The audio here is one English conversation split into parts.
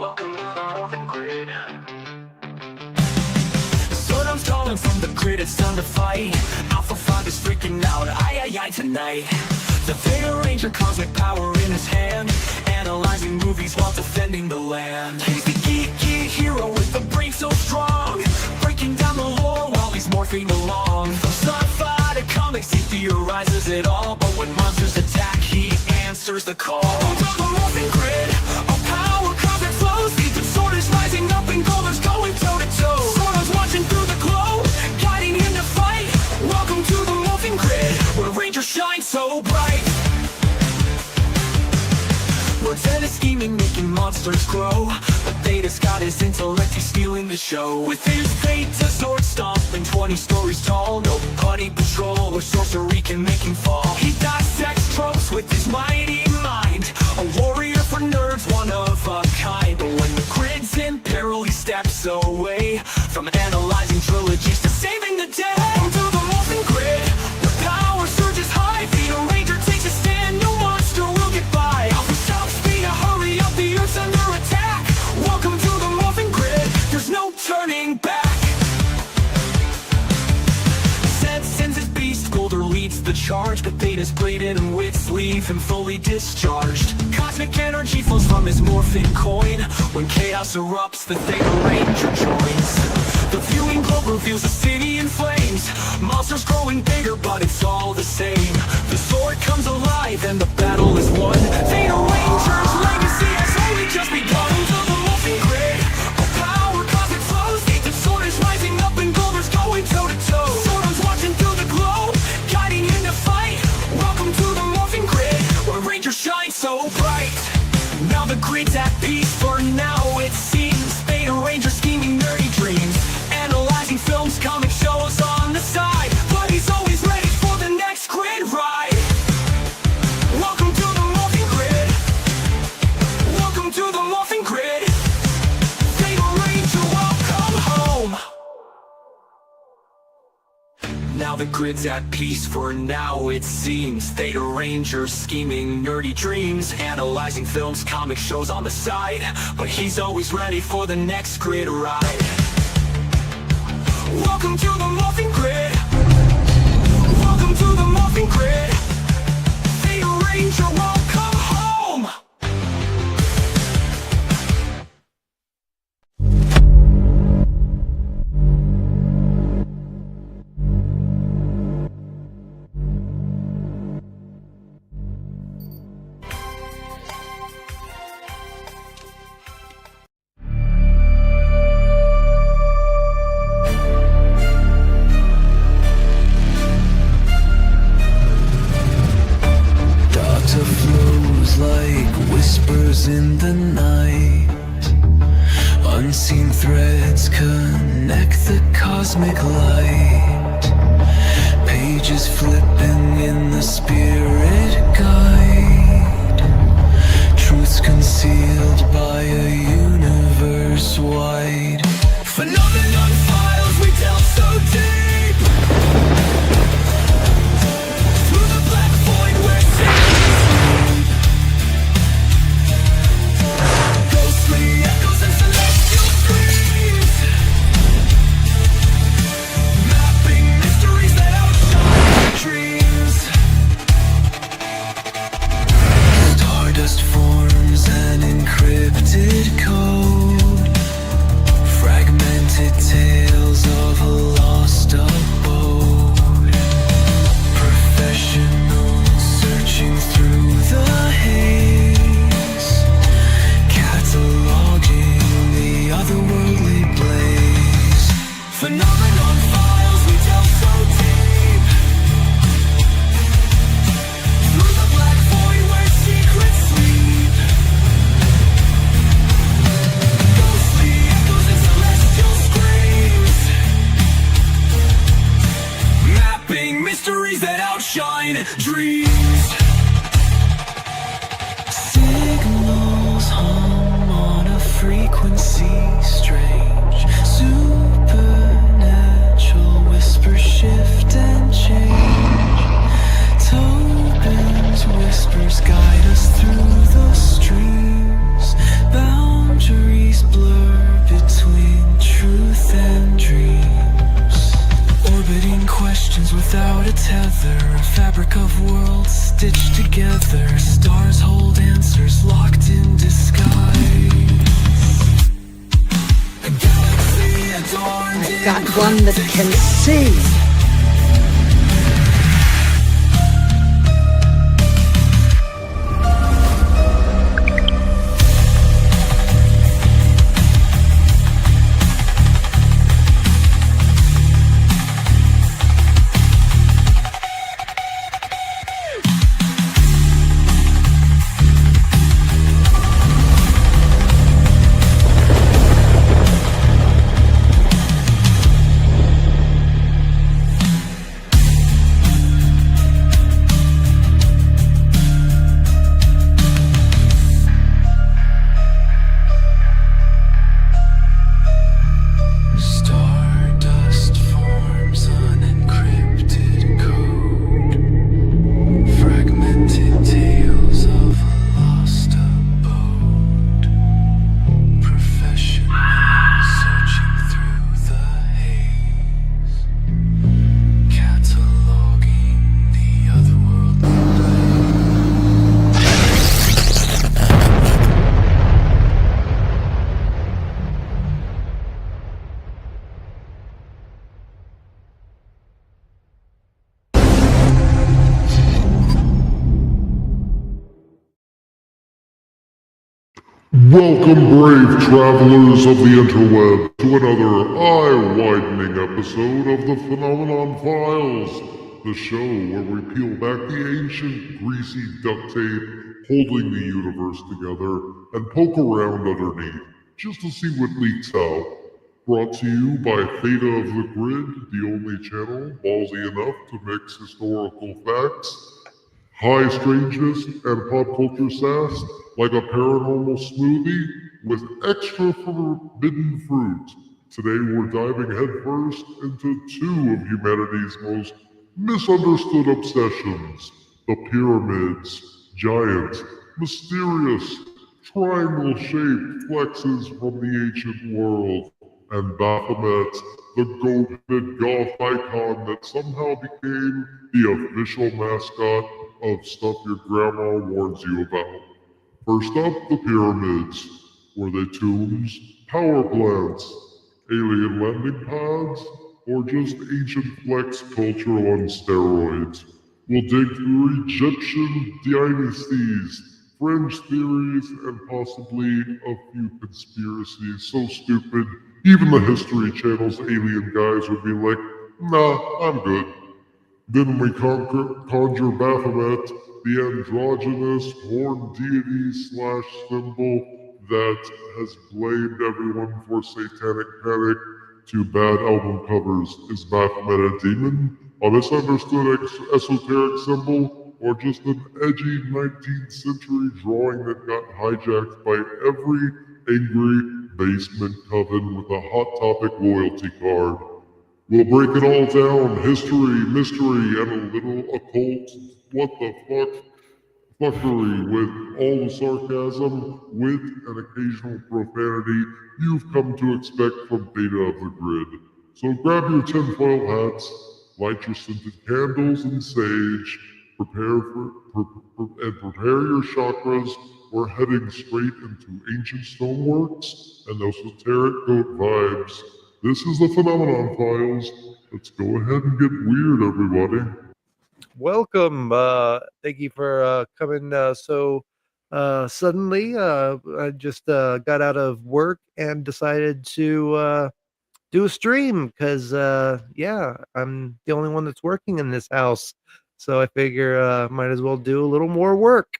Welcome to the Morphin Grid. Sun's calling from the grid, it's time to fight. Alpha 5 is freaking out, aye tonight. The Theta Ranger, cosmic power in his hand, analyzing movies while defending the land. He's the geeky hero with the brain so strong, breaking down the lore while he's morphing along. From sci-fi to comics, he theorizes it all, but when monsters attack, he answers the call. To the Morphin Grid, our power cosmic flows. The Thetazord is rising up and Golden's going toe-to-toe. Someone's watching through the glow, guiding him to fight. Welcome to the Morphin Grid, where Rangers shine so bright. Lieutenant scheming, making monsters grow, but Theta's got his intellect, he's stealing the show. With his Thetazord stomping 20 stories tall, no putty patrol or sorcery can make him fall. He dissects tropes with his mighty mind, a warrior for nerds, one of a kind. But when the grid's in peril, he steps away, from analyzing trilogies to saving the day. To the Morphin Grid, the power surges high. Theta Ranger takes a stand, no monster will get by. Alpha Top Speed, hurry up, the Earth's under attack. Welcome to the Morphin Grid, there's no turning back. Zed sends his beast, Golder leads the charge, but Theta's bladed and wits leave him fully discharged. Cosmic energy flows from his Morphin coin. When chaos erupts, the Theta Ranger joins. The viewing globe reveals a city in flames, monsters growing bigger, but it's all the same. The sword comes alive and the battle is won. Theta Ranger's legacy has only just begun. To the Morphin Grid, our power cosmic flows. The Thetazord is rising up and Golder's going toe-to-toe. Someone's watching through the glow, guiding him to fight. Welcome to the Morphin Grid, where Rangers shine so bright. Now the grid's at peace for now, it seems. Theta Ranger scheming nerdy dreams, analyzing films, comic shows on the side, but he's always ready for the next grid ride. Welcome to the Morphin Grid. Welcome to the Morphin Grid. Theta Ranger, welcome home. Now the grid's at peace for now, it seems. Theta Ranger scheming nerdy dreams, analyzing films, comic shows on the side, but he's always ready for the next grid ride. Welcome to the Morphin Grid. Welcome to the Morphin Grid. Theta Ranger, welcome home. In the night, unseen threads connect the cosmic light. Pages flipping in the spirit guide, truths concealed by a universe wide. Phenomenon files we delve so deep, through the black void where echoes and celestial screams, mapping mysteries that outshine dreams. Stardust forms an encrypted code, dimensions without a tether, a fabric of worlds stitched together. Stars hold answers locked in disguise. A galaxy adorned in Got one that can see. Stardust forms unencrypted code, fragmented tales of a lost abode, professionals searching through the haze, cataloging the otherworldly Welcome, brave travelers of the interweb, to another eye-widening episode of the Phenomenon Files, the show where we peel back the ancient, greasy duct tape holding the universe together and poke around underneath just to see what leaks out. Brought to you by Theta of the Grid, the only channel ballsy enough to mix historical facts, high strangeness, and pop culture sass like a paranormal smoothie with extra forbidden fruit. Today we're diving headfirst into two of humanity's most misunderstood obsessions: the pyramids, giant, mysterious, triangle-shaped flexes from the ancient world, and Baphomet, the goat-headed goth icon that somehow became the official mascot of stuff your grandma warns you about. First up, the pyramids. Were they tombs, power plants, alien landing pads, or just ancient flex culture on steroids? We'll dig through Egyptian dynasties, fringe theories, and possibly a few conspiracies so stupid even the History Channel's alien guys would be like, nah, I'm good. Then we conjure Baphomet, the androgynous horned deity slash symbol that has blamed everyone for satanic panic to bad album covers. Is Baphomet a demon, a misunderstood esoteric symbol, or just an edgy 19th century drawing that got hijacked by every angry basement coven with a Hot Topic loyalty card? We'll break it all down: history, mystery, and a little occult what the fuck fuckery with all the sarcasm, wit, and occasional profanity you've come to expect from Theta of the Grid. So grab your tinfoil hats, light your scented candles and sage, prepare your chakras. We're heading straight into ancient stoneworks and esoteric goat vibes. This is the Phenomenon Files. Let's go ahead and get weird, everybody. Welcome. Thank you for coming so suddenly. I just got out of work and decided to do a stream because, yeah, I'm the only one that's working in this house. So I figure might as well do a little more work.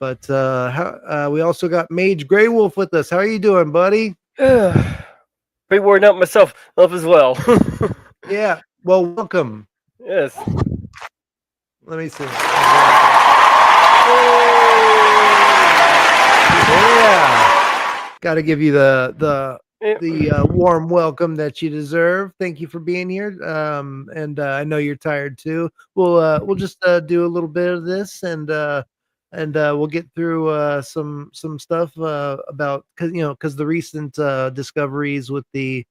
But we also got Mage Grey Wolf with us. How are you doing, buddy? Pretty worn out myself up as well. Yeah. Well, welcome. Yes. Let me see. Yeah. Got to give you the warm welcome that you deserve. Thank you for being here. And I know you're tired too. We'll just do a little bit of this and we'll get through some stuff about because the recent discoveries with the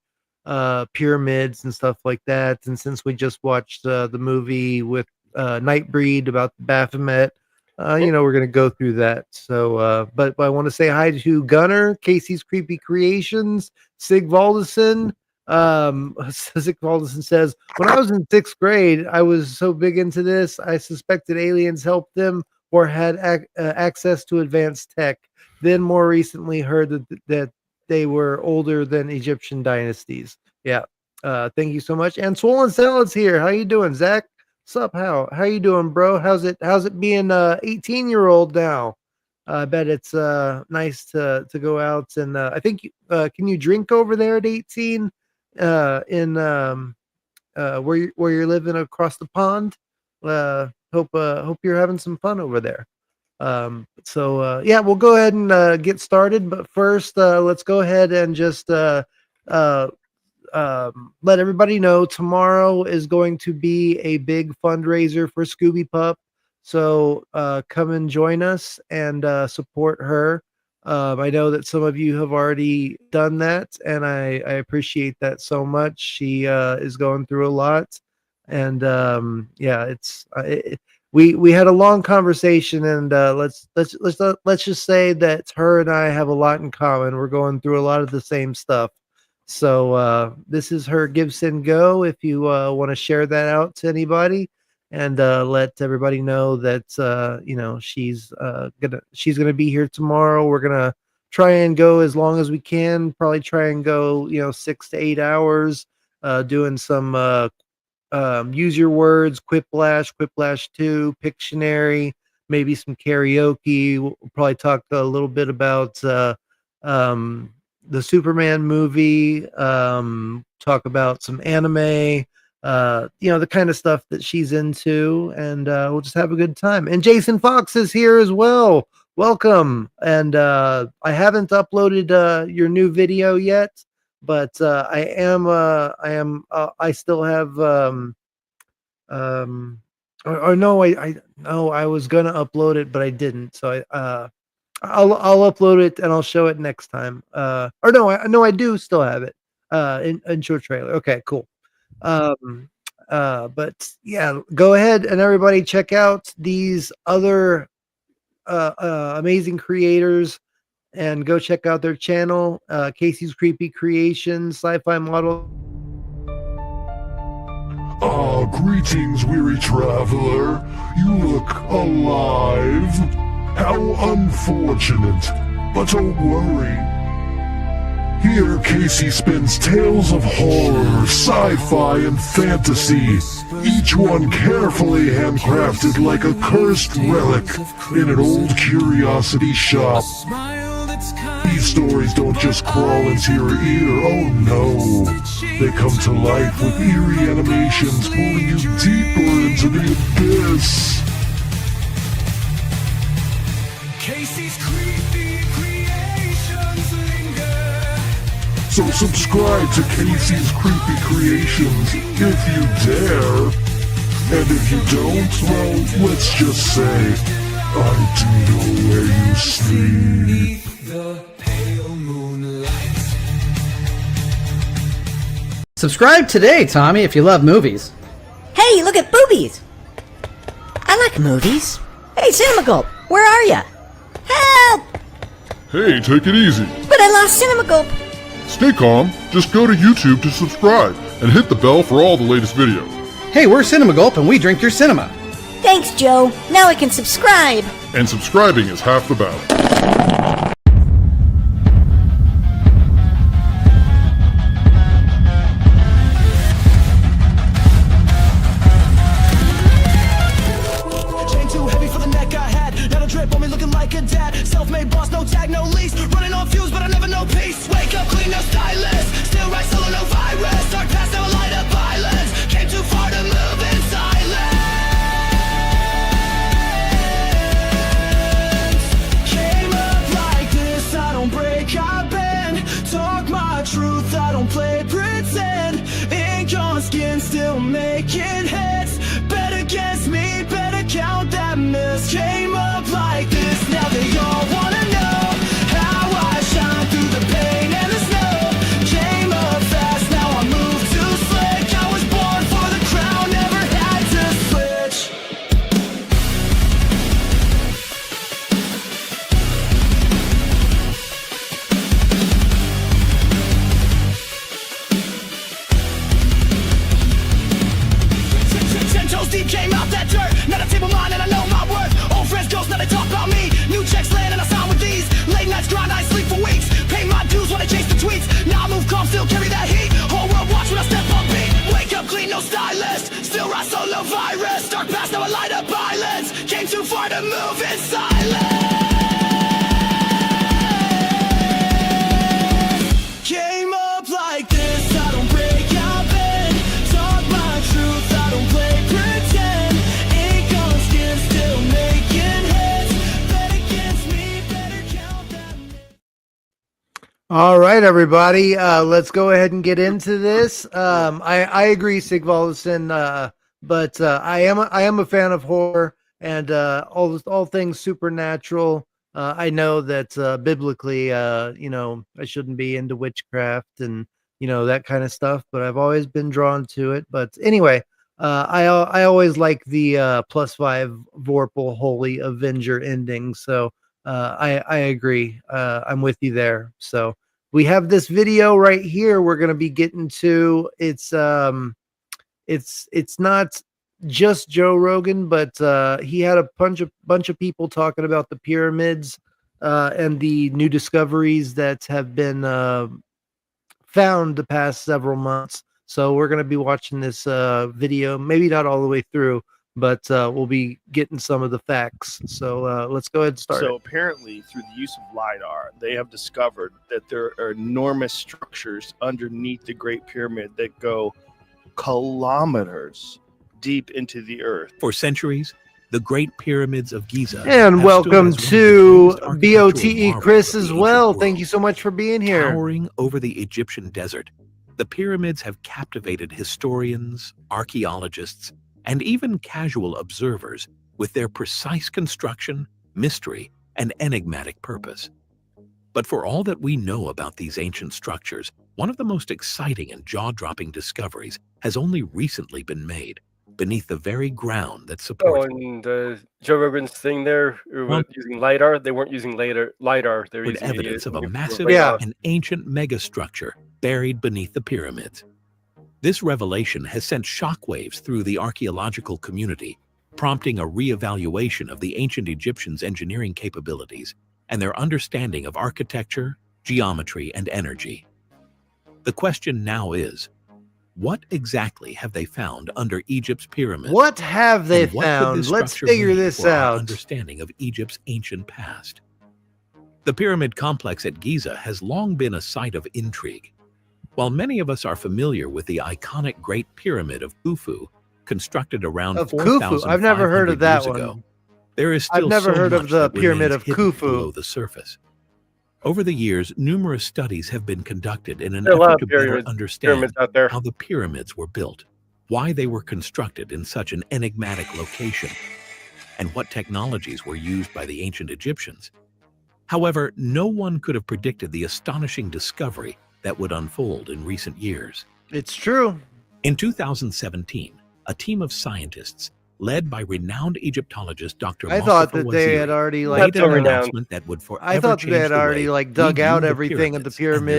pyramids and stuff like that. And since we just watched the movie with Nightbreed about the Baphomet, we're going to go through that. So, but I want to say hi to Gunner, Casey's Creepy Creations, Sig Valdison. Sig Valdison says, when I was in 6th grade, I was so big into this, I suspected aliens helped them or had access to advanced tech. Then more recently heard that they were older than Egyptian dynasties. Yeah. Thank you so much. And Swollen Salad's here. How you doing, Zach? Sup? How you doing, bro? How's it being 18-year-old now? I bet it's nice to go out and I think can you drink over there at 18 in where you're living across the pond? Hope you're having some fun over there. Yeah, we'll go ahead and get started, but first let's go ahead and just let everybody know tomorrow is going to be a big fundraiser for Scooby Pup. So come and join us and support her. I know that some of you have already done that, and I appreciate that so much. She is going through a lot, and we had a long conversation, and let's just say that her and I have a lot in common. We're going through a lot of the same stuff. So this is her Give, Send, Go. If you want to share that out to anybody, and let everybody know that she's gonna be here tomorrow. We're gonna try and go as long as we can. Probably try and go 6 to 8 hours, doing some use your words, Quiplash 2, Pictionary, maybe some karaoke. We'll probably talk a little bit about the Superman movie, talk about some anime, the kind of stuff that she's into, and we'll just have a good time. And Jason Fox is here as well. Welcome. And I haven't uploaded your new video yet, but I still have I was gonna upload it, but I didn't. So I'll upload it and I'll show it next time. I do still have it intro trailer. Okay, cool. But yeah, go ahead and everybody check out these other amazing creators and go check out their channel, Casey's Creepy Creations, Sci-Fi Model. Greetings, weary traveler. You look alive. How unfortunate. But don't worry. Here, Casey spins tales of horror, sci-fi, and fantasy, each one carefully handcrafted like a cursed relic in an old curiosity shop. These stories don't just crawl into your ear, oh no. They come to life with eerie animations pulling you deeper into the abyss. Casey's creepy creations linger. So subscribe to Casey's Creepy Creations if you dare. And if you don't, well, let's just say, I do know where you sleep. The pale moonlight. Subscribe today, Tommy, if you love movies. Hey, look at boobies! I like movies. Hey, Cinema Gulp, where are ya? Help! Hey, take it easy. But I lost Cinema Gulp. Stay calm. Just go to YouTube to subscribe and hit the bell for all the latest videos. Hey, we're Cinema Gulp and we drink your cinema. Thanks, Joe. Now I can subscribe. And subscribing is half the battle. Chain too heavy for the neck I had. Now the drip on me looking like a dad. Self-made boss, no tag, no lease. Running on fumes, but I never know peace. Wake up, clean, no stylist. Still right, solo, no virus. Dark past, now I light up violence. Came too far to move in silence. Came up like this, I don't break, I bend. Talk my truth, I don't play pretend. Ink on skin, still making hits. Bet against me, better count that miss. Came up like this, now they all wanna know how I shine through the pain and the snow. Came up fast, now I'm still carry that heat. Whole world watch when I step on beat. Wake up clean, no stylist. Still rise solo virus. Dark past, now I light up islands. Came too far to move in silence. Came up like this, I don't break, I bend. Talk my truth, I don't play pretend. Ink on skin, still making heads. Bet against me, better count them. All right, everybody, let's go ahead and get into this. I agree, Sigvaldason, but I am a fan of horror and all things supernatural. I know that biblically, I shouldn't be into witchcraft and that kind of stuff, but I've always been drawn to it. But anyway, I always like the +5 Vorpal Holy Avenger ending, so I agree. I'm with you there. So we have this video right here. We're gonna be getting to. It's not just Joe Rogan, but he had a bunch of people talking about the pyramids and the new discoveries that have been found the past several months. So we're going to be watching this video, maybe not all the way through, but we'll be getting some of the facts. So let's go ahead and start. So apparently, through the use of LiDAR, they have discovered that there are enormous structures underneath the Great Pyramid that go kilometers deep into the earth. For centuries, the Great Pyramids of Giza. And have welcome stood as one of the to greatest architectural BOTE marvels Chris of as the well. ancient Thank world. you so much for being here. Towering over the Egyptian desert, the pyramids have captivated historians, archaeologists, and even casual observers with their precise construction, mystery, and enigmatic purpose. But for all that we know about these ancient structures, one of the most exciting and jaw-dropping discoveries has only recently been made beneath the very ground that Oh, supports and Joe Rogan's thing there with using LiDAR, they weren't using LiDAR. They were with using evidence of a massive radar. and ancient megastructure buried beneath the pyramids. This revelation has sent shockwaves through the archaeological community, prompting a re-evaluation of the ancient Egyptians' engineering capabilities and their understanding of architecture, geometry, and energy. The question now is, what exactly have they found under Egypt's pyramids? What have they And what could found? this Let's structure figure mean this for our out. understanding of Egypt's ancient past. The pyramid complex at Giza has long been a site of intrigue. While many of us are familiar with the iconic Great Pyramid of Khufu, constructed around Of 4,500 Khufu. I've never heard of that years one. ago, there is still I've never so heard of much the that Pyramid remains of hidden Khufu. below the surface. Over the years, numerous studies have been conducted in an There are a lot effort to of better pyramids understand out there. how the pyramids were built, why they were constructed in such an enigmatic location, and what technologies were used by the ancient Egyptians. However, no one could have predicted the astonishing discovery that would unfold in recent years. It's true. In 2017, a team of scientists, led by renowned Egyptologist Dr. I thought Mustafa that they Waziri, had already Not like made so an renowned. announcement that would forever I thought that they change had the already way like we dug view out the everything at the pyramids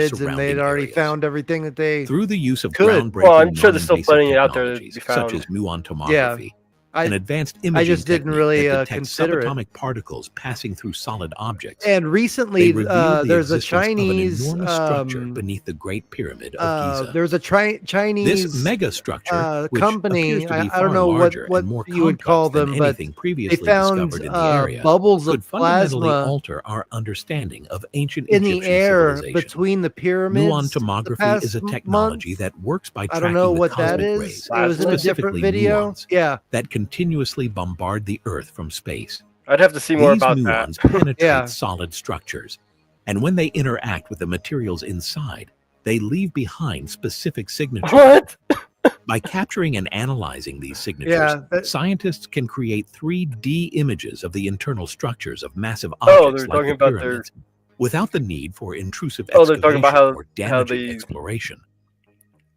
pyramids and surrounding they'd already areas. found everything that they Through the use of could. groundbreaking Well, I'm sure there's still non-invasive plenty out there to technologies be such found. as muon tomography, and I advanced I imaging just didn't technique really that detects consider it. subatomic particles passing through solid objects. And They recently revealed the there's a existence Chinese of an enormous structure beneath the Great Pyramid of Giza. there's a This Chinese megastructure, which company. appears to be I far don't know larger what and more you would complex call than them, but anything they previously found discovered in the area, bubbles could of fundamentally plasma alter our understanding of ancient in the Egyptian air civilization. between the Muon pyramids the tomography past is a month. technology that works by I tracking don't know the what that cosmic is. rays, It was in a different specifically video. muons, Yeah. that continuously bombard the Earth from space. I'd have to see more These about that. muons penetrate Yeah. solid structures, and when they interact with the materials inside, they leave behind specific signatures. What? By capturing and analyzing these signatures, Yeah, scientists can create 3D images of the internal structures of massive Oh, objects they're like talking the about their. pyramids, without the need for intrusive Oh, they're talking about excavation how or damaging they. exploration.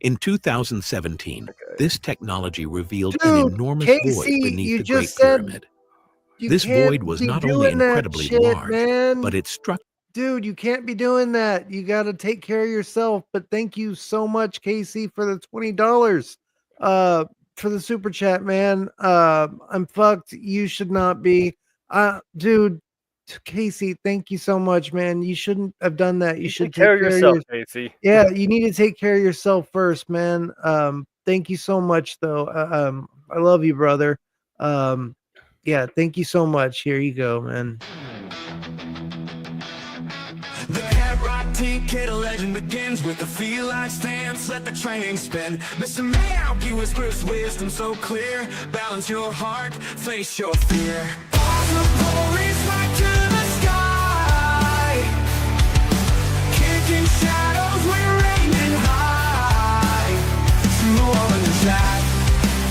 In 2017, Okay. this technology revealed an Dude, enormous void Casey, beneath you the Great just said Pyramid. you This can't void was be not only doing that incredibly shit, large, man. but its structure Dude, you can't be doing that. You got to take care of yourself. But thank you so much, Casey, for the $20 for the super chat, man. I'm fucked. You should not be. Dude, Casey, thank you so much, man. You shouldn't have done that. You should Take care of yourself, Casey. Yeah, you need to take care of yourself first, man. Thank you so much, though. I love you, brother. Yeah, thank you so much. Here you go, man. The cat rock ticket, a legend begins with the feline stance. Let the train spin. Mr. Meow, whispers wisdom so clear. Balance your heart, face your fear. All the police right to the sky. Kicking shadows, we're aiming high. More than that.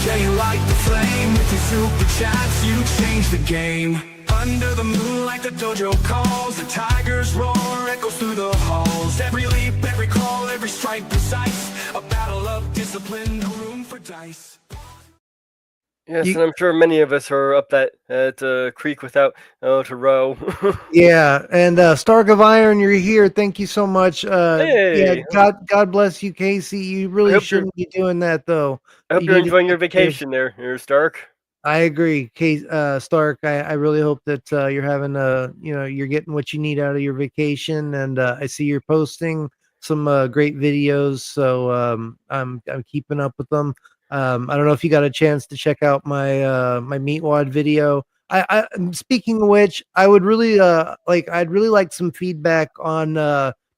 Yeah, you light the flame with your super chats. You change the game. Under the moonlight, the dojo calls. The tigers roar, echoes through the halls. Every leap, every call, every strike precise. A battle of discipline, no room for dice. Yes, and I'm sure many of us are up that creek without to row. Yeah, and Stark of Iron, you're here. Thank you so much. Yeah, Hey. God bless you, Casey. You really shouldn't be doing that, though. I hope You you're need to enjoying your take care of- vacation there, Stark. I agree, Stark. I really hope that you're having you're getting what you need out of your vacation, and I see you're posting some great videos, so I'm keeping up with them. I don't know if you got a chance to check out my my Meatwad video. Speaking of which, I would really I'd really like some feedback on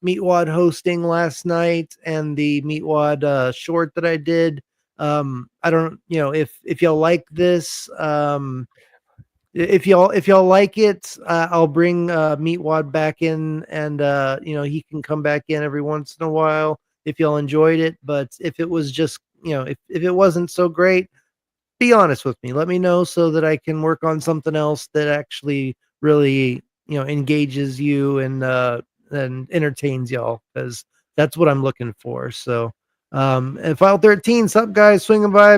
Meatwad hosting last night and the Meatwad short that I did. I don't if y'all like this, if y'all like it, I'll bring Meatwad back in, and he can come back in every once in a while if y'all enjoyed it. But if it was just if it wasn't so great, be honest with me, let me know so that I can work on something else that actually really engages you and entertains y'all, because that's what I'm looking for. So and File 13, sup guys, swinging by,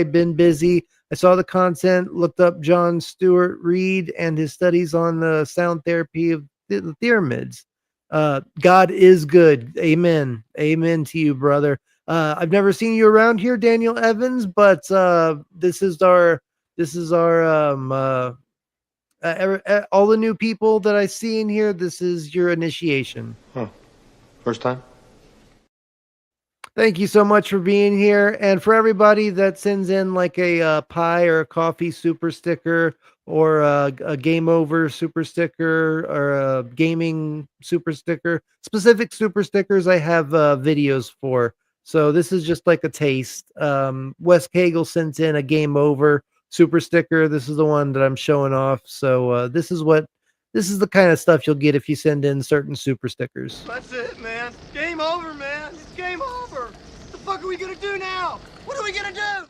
been busy. I saw the content, looked up John Stewart Reed and his studies on the sound therapy of the pyramids. God is good. Amen. Amen to you, brother. I've never seen you around here, Daniel Evans, but this is our all the new people that I see in here. This is your initiation. Huh. First time? Thank you so much for being here. And for everybody that sends in like a pie or a coffee super sticker, or a game over super sticker, or a gaming super sticker, specific super stickers I have videos for. So this is just like a taste. Wes Cagle sent in a game over super sticker. This is the one that I'm showing off. So this is the kind of stuff you'll get if you send in certain super stickers. That's it, man. Game over, man. It's game over. What the fuck are we gonna do now? What are we gonna do?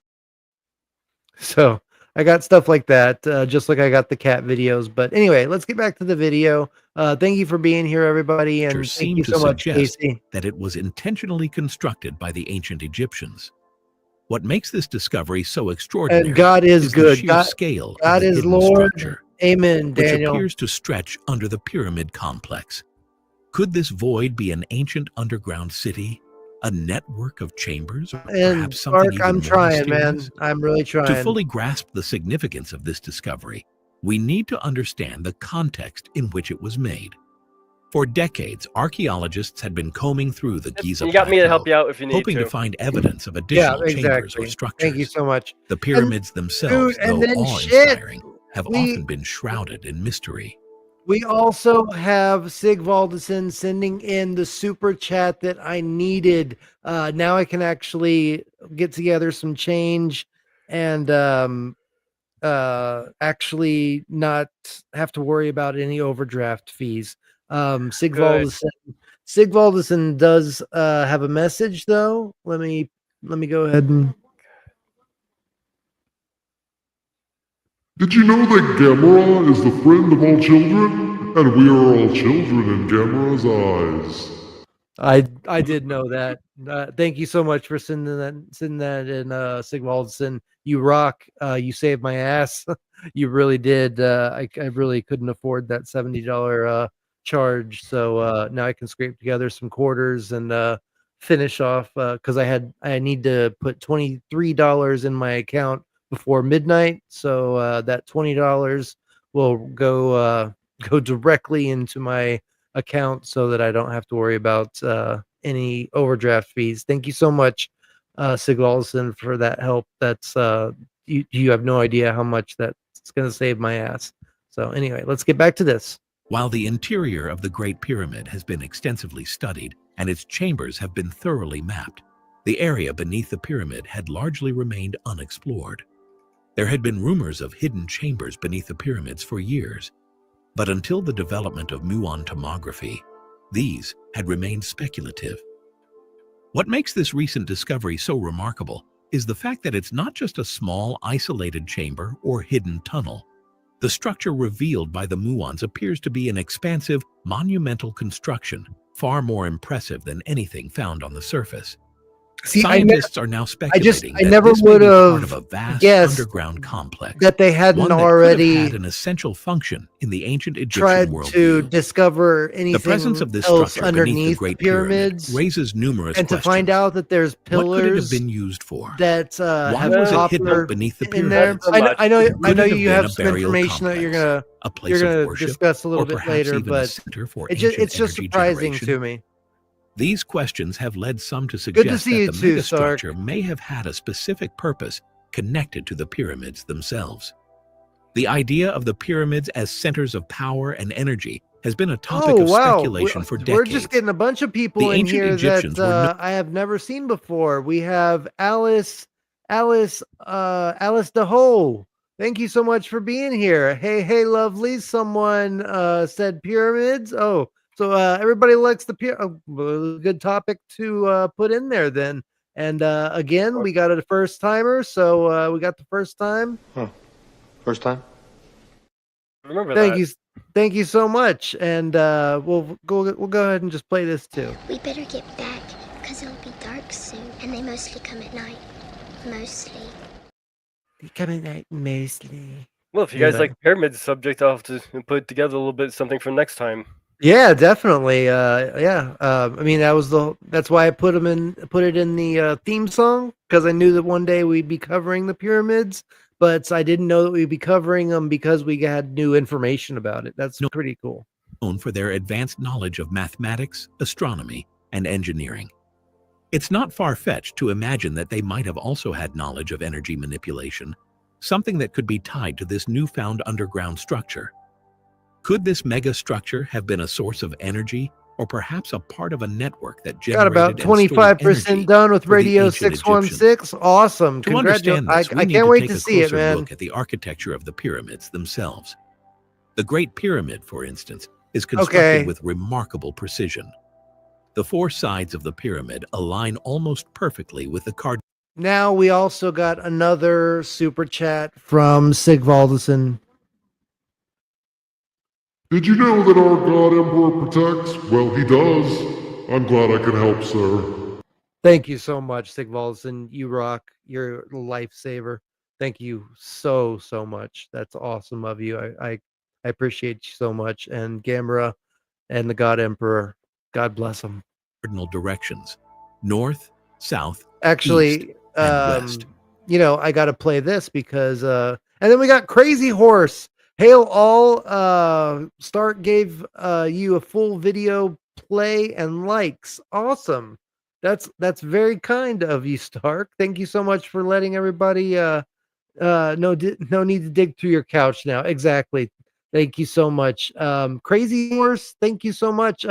So I got stuff like that, just like I got the cat videos. But anyway, let's get back to the video. Thank you for being here, everybody, and thank you so much, Casey. That it was intentionally constructed by the ancient Egyptians. What makes this discovery so extraordinary And God is good. the sheer scale God of the is hidden Lord. structure, Amen, which Daniel. appears to stretch under the pyramid complex. Could this void be an ancient underground city, a network of chambers, or And perhaps something Mark, even I'm more trying, man. mysterious? I'm really trying. To fully grasp the significance of this discovery, we need to understand the context in which it was made. For decades, archaeologists had been combing through the Giza You got me to Plateau, help you out if you need hoping to find evidence of additional chambers or structures. Thank you so much. The pyramids themselves, and though then awe-inspiring, have often been shrouded in mystery. We also have Sigvaldson sending in the super chat that I needed. Now I can actually get together some change and actually not have to worry about any overdraft fees. Sigvaldson does have a message though. Let me go ahead and. Did you know that Gamera is the friend of all children? And we are all children in Gamera's eyes. I did know that. Thank you so much for sending that in, Sigvaldson. You rock. You saved my ass. You really did. I really couldn't afford that $70 charge, so now I can scrape together some quarters and finish off, because I need to put $23 in my account before midnight. So that $20 will go directly into my account so that I don't have to worry about any overdraft fees. Thank you so much, Sigvalson, for that help. That's you have no idea how much that's going to save my ass. So anyway, let's get back to this. While the interior of the Great Pyramid has been extensively studied and its chambers have been thoroughly mapped, the area beneath the pyramid had largely remained unexplored. There had been rumors of hidden chambers beneath the pyramids for years, but until the development of muon tomography, these had remained speculative. What makes this recent discovery so remarkable is the fact that it's not just a small, isolated chamber or hidden tunnel. The structure revealed by the muons appears to be an expansive, monumental construction, far more impressive than anything found on the surface. See, Scientists are now speculating I that never this may would be part have of a vast guessed underground complex that they hadn't one that already could have had an essential function in the ancient Egyptian tried worldview. to discover anything The presence of this else structure beneath the underneath Great pyramids, Pyramid raises numerous and to questions. find out that there's What could it have pillars been used for? that Why have was it hidden copper up beneath the in there. pyramids? I know Could it you been have a some burial information that you're complex, gonna a place you're of gonna worship, discuss a little or bit perhaps later, even a but center for it's ancient just energy surprising generation? to me. These questions have led some to Good to suggest see you that the too, Stark. megastructure may have had a specific purpose connected to the pyramids themselves. The idea of the pyramids as centers of power and energy has been a topic of speculation for decades. We're just getting a bunch of people The in ancient here Egyptians were that I have never seen before. We have Alice DeHole. Thank you so much for being here. Hey, lovely. Someone said pyramids. Oh, so everybody likes the good topic to put in there then. And again, we got a first timer. So we got the first time. First time? Remember Thank that. you. Thank you so much. And we'll go ahead and just play this too. We better get back, because it'll be dark soon, and they mostly come at night. Mostly. They come at night mostly. Well, if you guys like pyramid subject, I'll have to put together a little bit something for next time. Yeah, definitely. I mean, that's why I put it in the theme song, because I knew that one day we'd be covering the pyramids, but I didn't know that we'd be covering them because we had new information about it. That's pretty cool. Known for their advanced knowledge of mathematics, astronomy, and engineering. It's not far-fetched to imagine that they might have also had knowledge of energy manipulation, something that could be tied to this newfound underground structure. Could this mega structure have been a source of energy, or perhaps a part of a network that generated Got about 25% done with Radio 616. Awesome. To understand this, I can't wait to see it, man. Look at the architecture of the pyramids themselves. The Great Pyramid, for instance, is constructed with remarkable precision. The four sides of the pyramid align almost perfectly with the card. Now we also got another super chat from Sigvaldason. Did you know that our God Emperor protects? Well, he does. I'm glad I can help, sir. Thank you so much, Sigvaldason. You rock. You're a lifesaver. Thank you so much. That's awesome of you. I appreciate you so much. And Gamera and the God Emperor, God bless them. Cardinal directions: north, south, actually, east, and west. You know, I got to play this because, and then we got Crazy Horse. Hail all. Stark gave you a full video play and likes. Awesome. That's very kind of you, Stark. Thank you so much for letting everybody. No need to dig through your couch now. Exactly. Thank you so much. Crazy Horse, thank you so much.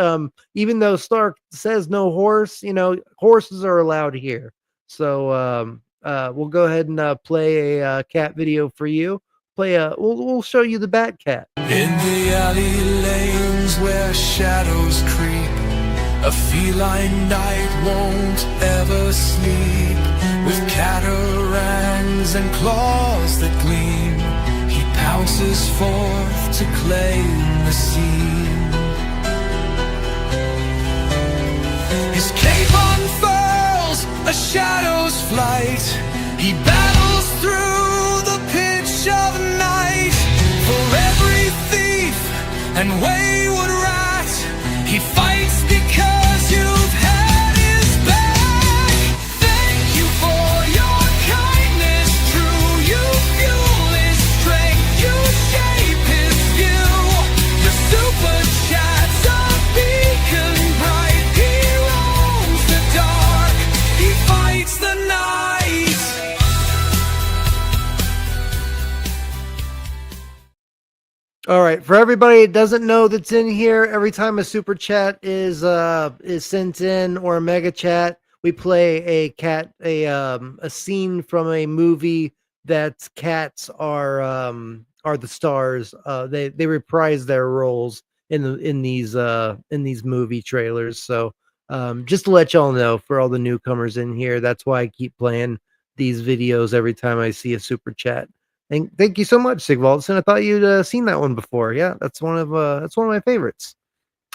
Even though Stark says no horse, you know, horses are allowed here. So we'll go ahead and play a cat video for you. We'll show you the Bat Cat. In the alley lanes where shadows creep, a feline night won't ever sleep. With catarangs and claws that gleam, he pounces forth to claim the scene. His cape unfurls a shadow's flight. He battles through the pitch of night. For every thief and wayward rat, he fights because you've had his back. Thank you for your kindness, true. You All right, for everybody that doesn't know that's in here, every time a super chat is sent in or a mega chat, we play a scene from a movie that cats are the stars. They reprise their roles in these movie trailers. So just to let y'all know, for all the newcomers in here, that's why I keep playing these videos every time I see a super chat. And thank you so much, Sigvaldson. I thought you'd seen that one before. Yeah, that's one of my favorites.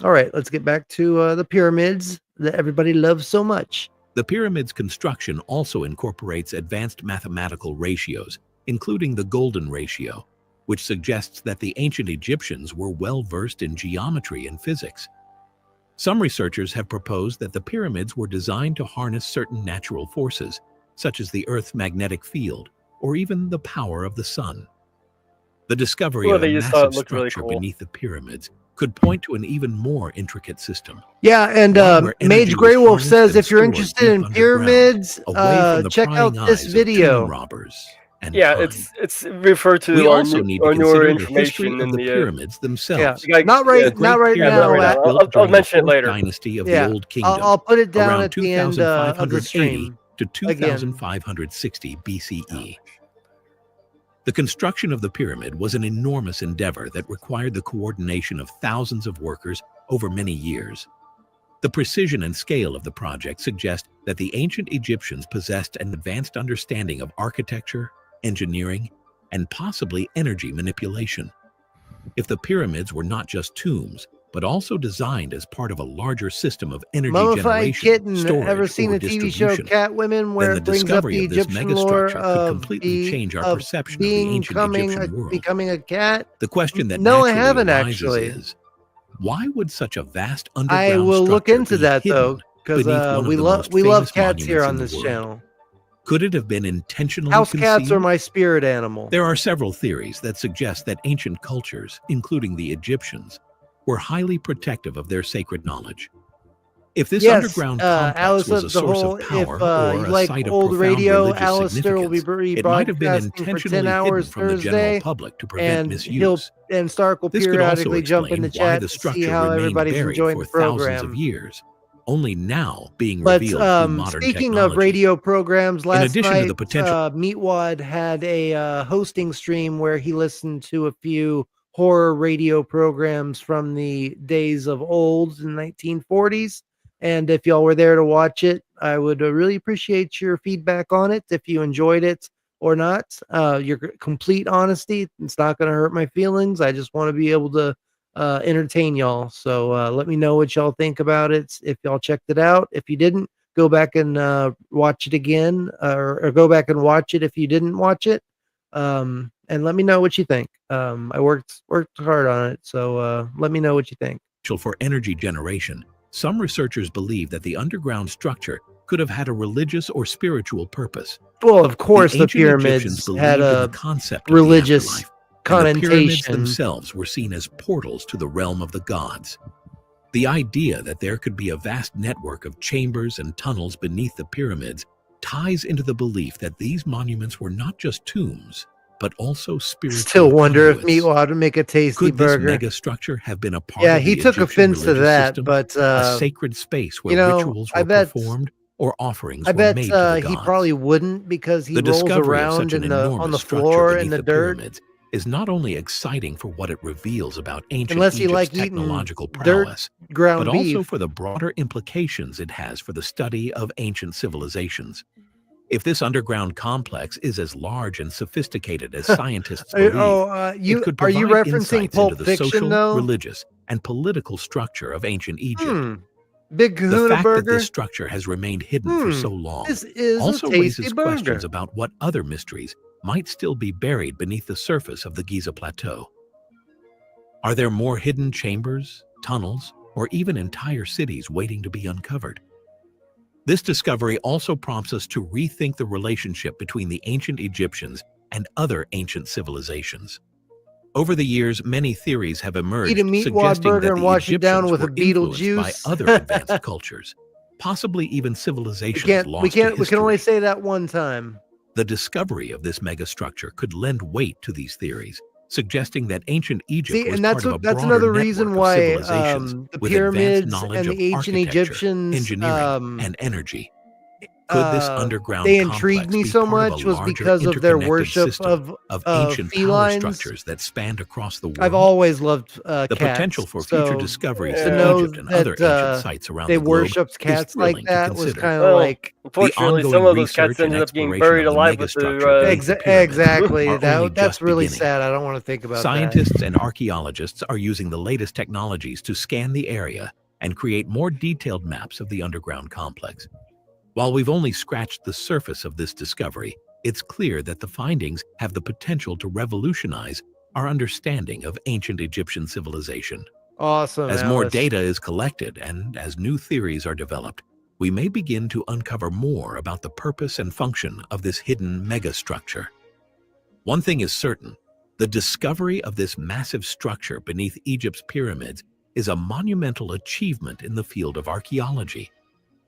All right, let's get back to the pyramids that everybody loves so much. The pyramid's construction also incorporates advanced mathematical ratios, including the golden ratio, which suggests that the ancient Egyptians were well versed in geometry and physics. Some researchers have proposed that the pyramids were designed to harness certain natural forces, such as the Earth's magnetic field, or even the power of the sun. The discovery of a massive structure beneath the pyramids could point to an even more intricate system. Yeah, and Mage Grey Wolf says if you're interested in pyramids, check out this video. Yeah, it's referred to We our also need to newer consider the information history of in the the pyramids themselves. Yeah, not right now. I'll mention it later. Dynasty of the Old Kingdom. I'll put it down around at the end of the 2580 stream. to 2560 BCE. The construction of the pyramid was an enormous endeavor that required the coordination of thousands of workers over many years. The precision and scale of the project suggest that the ancient Egyptians possessed an advanced understanding of architecture, engineering, and possibly energy manipulation. If the pyramids were not just tombs, but also designed as part of a larger system of energy Mummified generation, Kitten, storage, ever seen or a TV distribution, show Catwomen where then it the brings up discovery the of this Egyptian lore megastructure could of completely change our perception of the ancient becoming Egyptian world. becoming a cat? The question that No, I naturally haven't arises actually. is, why would such a vast underground I will look structure into be that hidden though, because beneath one of we the love most we love famous cats here monuments on in the this world? channel. Could it have been intentionally House cats conceived? are my spirit animal. There are several theories that suggest that ancient cultures, including the Egyptians, were highly protective of their sacred knowledge. If this underground complex Alice, was a source of power or you a like site of old profound radio, religious Alistair will be significance, it might have been broadcasting for 10 intentionally hours hidden from the general Thursday, public to prevent and misuse. Stark will This could also periodically jump in explain the why chat the to see structure how remained everybody's buried enjoying for the thousands of program. years, only now being But revealed through modern speaking technology. of radio programs, last addition to night the potential- Meatwad had a hosting stream where he listened to a few horror radio programs from the days of old in the 1940s. And if y'all were there to watch it, I would really appreciate your feedback on it. If you enjoyed it or not, your complete honesty, it's not going to hurt my feelings. I just want to be able to entertain y'all. So let me know what y'all think about it. If y'all checked it out, if you didn't, go back and watch it again, or go back and watch it if you didn't watch it, and let me know what you think. I worked hard on it, so let me know what you think. For energy generation, some researchers believe that the underground structure could have had a religious or spiritual purpose. Well, of course, the ancient Egyptians pyramids believed had in a the concept of religious the afterlife, and the pyramids connotation. themselves were seen as portals to the realm of the gods. The idea that there could be a vast network of chambers and tunnels beneath the pyramids ties into the belief that these monuments were not just tombs, but also spiritual Still wonder if conduits. Meatwad would make a tasty Could burger. this megastructure have been a part Yeah, of he the took Egyptian offense to religious that, system, but a sacred space where rituals I were bet performed or offerings I were bet made to the gods? he probably wouldn't, because he The rolls discovery of around such an in the on the enormous structure floor in beneath the the dirt. pyramids is not only exciting for what it reveals about ancient Unless you Egypt's like eating technological dirt prowess, ground but also beef. for the broader implications it has for the study of ancient civilizations. If this underground complex is as large and sophisticated as scientists believe, it could are you provide referencing insights Pulp into the Fiction social, though? religious, and political structure of ancient Egypt. Big The Kahuna fact that burger. this structure has remained hidden for so long This is also a tasty raises burger. questions about what other mysteries might still be buried beneath the surface of the Giza Plateau. Are there more hidden chambers, tunnels, or even entire cities waiting to be uncovered? This discovery also prompts us to rethink the relationship between the ancient Egyptians and other ancient civilizations. Over the years, many theories have emerged Eat a Meatwad suggesting burger that and the wash it down Egyptians with a were beetle influenced by juice. other advanced cultures, possibly even civilizations lost to history. We can only say that one time. The discovery of this megastructure could lend weight to these theories, suggesting that ancient Egypt See, was and part of a that's broader another network reason of why civilizations the with advanced pyramids knowledge and of the ancient architecture, Egyptians engineering, and energy. Could this uh underground they intrigued complex me be so part of a much was larger because of their interconnected worship system of of ancient power felines. structures that spanned across the I've world? always loved The potential cats, for future so discoveries to in know Egypt and other that ancient sites around they the globe worshipped is cats like thrilling to that was consider. kind of Well, like The unfortunately, some ongoing of those cats research and ended up getting exploration buried of the alive with megastructure their. beneath the pyramids exactly are only that's just really beginning. sad. I don't want to think about that. Scientists and archaeologists are using the latest technologies to scan the area and create more detailed maps of the underground complex. While we've only scratched the surface of this discovery, it's clear that the findings have the potential to revolutionize our understanding of ancient Egyptian civilization. Awesome, As more Alice. data is collected and as new theories are developed, we may begin to uncover more about the purpose and function of this hidden megastructure. One thing is certain, the discovery of this massive structure beneath Egypt's pyramids is a monumental achievement in the field of archaeology.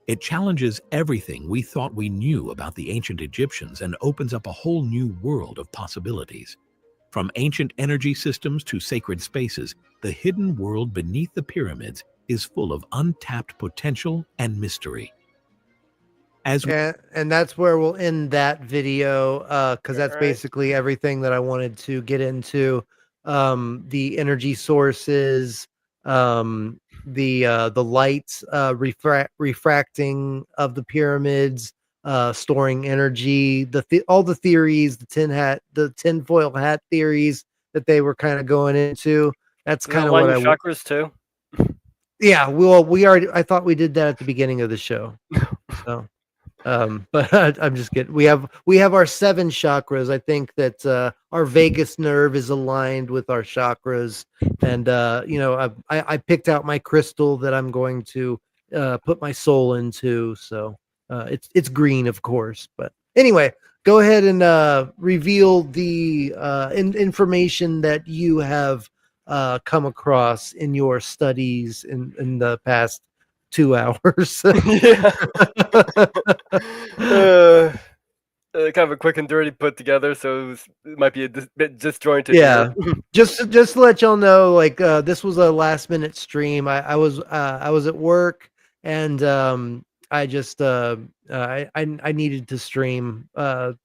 It challenges everything we thought we knew about the ancient Egyptians and opens up a whole new world of possibilities. From ancient energy systems to sacred spaces, the hidden world beneath the pyramids is full of untapped potential and mystery. And that's where we'll end that video, because that's basically everything that I wanted to get into. The energy sources, the lights refracting of the pyramids, storing energy, all the theories, the tinfoil hat theories that they were kind of going into. That's kind of what Chakras too. Yeah, well, I thought we did that at the beginning of the show. So but I'm just kidding. We have our 7 chakras. I think that our vagus nerve is aligned with our chakras, and I picked out my crystal that I'm going to put my soul into. So it's green, of course. But anyway, go ahead and reveal the information that you have come across in your studies in the past 2 hours. Kind of a quick and dirty put together, so it might be a bit disjointed. Yeah, just to let y'all know, like this was a last minute stream. I was at work, and I just I needed to stream to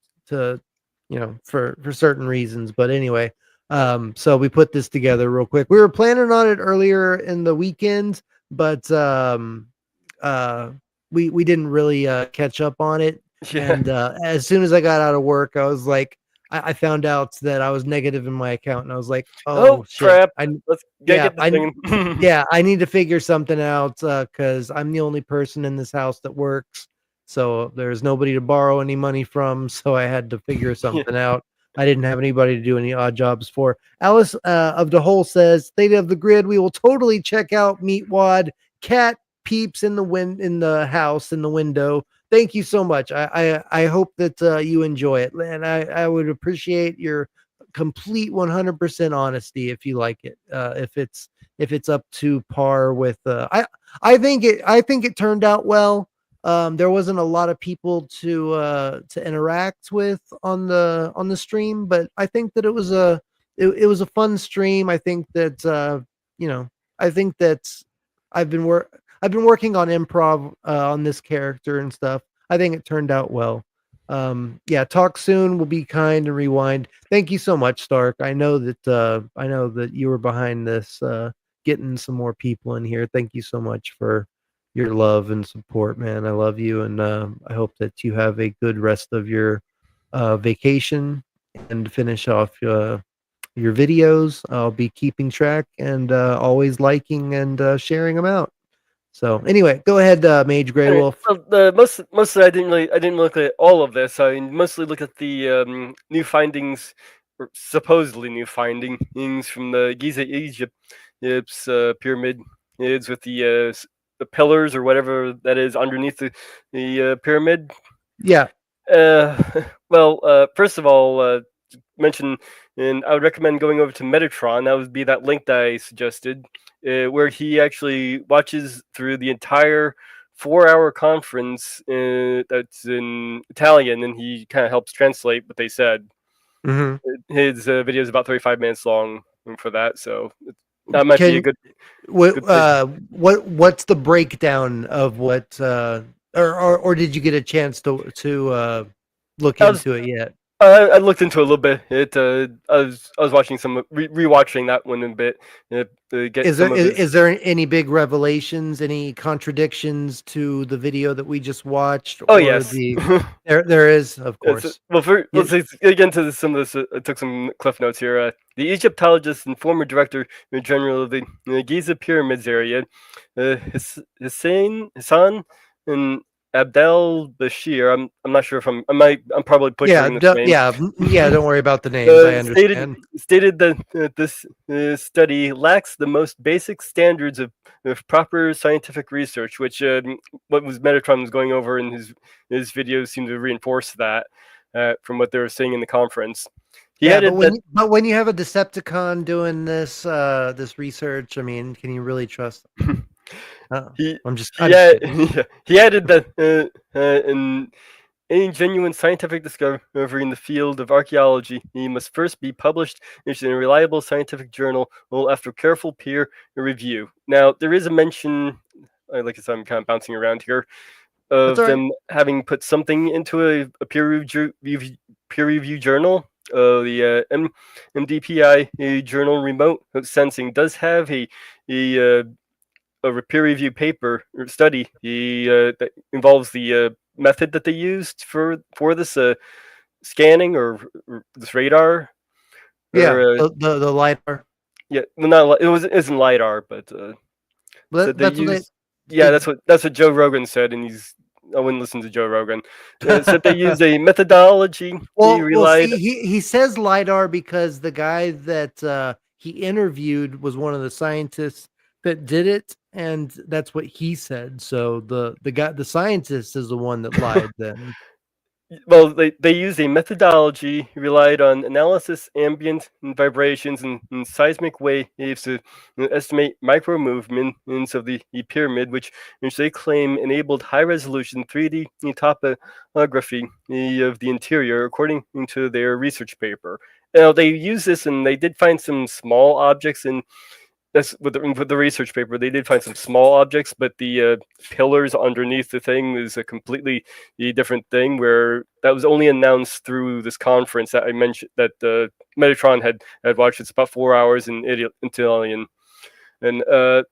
for certain reasons. But anyway, so we put this together real quick. We were planning on it earlier in the weekend, but we didn't really catch up on it. Yeah. And as soon as I got out of work, I was like, I found out that I was negative in my account, and I was like, oh shit, crap! Let's get the thing. Yeah, I need to figure something out because I'm the only person in this house that works, so there's nobody to borrow any money from. So I had to figure something out. I didn't have anybody to do any odd jobs for. Alice of the Hole says, "State of the Grid. We will totally check out Meatwad. Cat peeps in the house in the window. Thank you so much. I hope that you enjoy it, and I would appreciate your complete 100% honesty if you like it. If it's up to par with I think it turned out well. There wasn't a lot of people to interact with on the stream, but I think that it was a fun stream. I think that I think that I've been working on improv on this character and stuff. I think it turned out well. Yeah, talk soon. Will be kind and rewind. Thank you so much, Stark. I know that you were behind this, getting some more people in here. Thank you so much for your love and support, man. I love you, and I hope that you have a good rest of your vacation and finish off your videos. I'll be keeping track and always liking and sharing them out. So anyway, go ahead, Mage Grey Wolf. Mostly I didn't look at all of this. I mostly looked at the new findings, or supposedly new findings from the Giza Egypt's pyramid. It's with the pillars or whatever that is underneath the pyramid. Yeah. Well, first of all, mention, and I would recommend going over to Metatron. That would be that link that I suggested, where he actually watches through the entire 4-hour conference that's in Italian, and he kind of helps translate what they said. Mhm. His video is about 35 minutes long for that, so that might be a good What thing. what's the breakdown of what or did you get a chance to look I was into it yet? I looked into it a little bit. I was watching some rewatching that one a bit. Get Is there some of his. is there any big revelations, any contradictions to the video that we just watched, Oh or yes. the there is, of course. Well, You- let's get into some of this. I took some cliff notes here. The Egyptologist and former director general of the Giza pyramids area, Hassan and Abdel Bashir. I'm not sure if I'm probably yeah, butchering this name. yeah. Don't worry about the names. I Stated understand. stated that this study lacks the most basic standards of proper scientific research, which what was Metatron was going over in his videos seemed to reinforce that from what they were saying in the conference. He Yeah, added that when you have a Decepticon doing this research, I mean, can you really trust them? Oh, he I'm just kidding. yeah, he added that in any genuine scientific discovery in the field of archaeology, it must first be published in a reliable scientific journal after careful peer review. Now, there is a mention, like I said, I'm kind of bouncing around here, That's of all right. them having put something into a peer review journal. The MDPI journal remote sensing does have a peer review paper or study that involves the method that they used for this scanning or this radar Yeah, or the lidar. yeah, well, not it isn't lidar, but said they That's what used. Yeah, they that's what Joe Rogan said, and I wouldn't listen to Joe Rogan. Said they used a methodology he well, relied. see, he says lidar because the guy that he interviewed was one of the scientists that did it, and that's what he said. So the scientist is the one that lied then. Well, they used a methodology relied on analysis, ambient vibrations, and seismic waves to estimate micro movements of the pyramid, which they claim enabled high-resolution 3D topography of the interior, according to their research paper. Now, they used this, and they did find some small objects in that's with the research paper. They did find some small objects, but the pillars underneath the thing is a completely different thing. Where that was only announced through this conference that I mentioned that Metatron had watched. It's about 4 hours in Italian, and Anil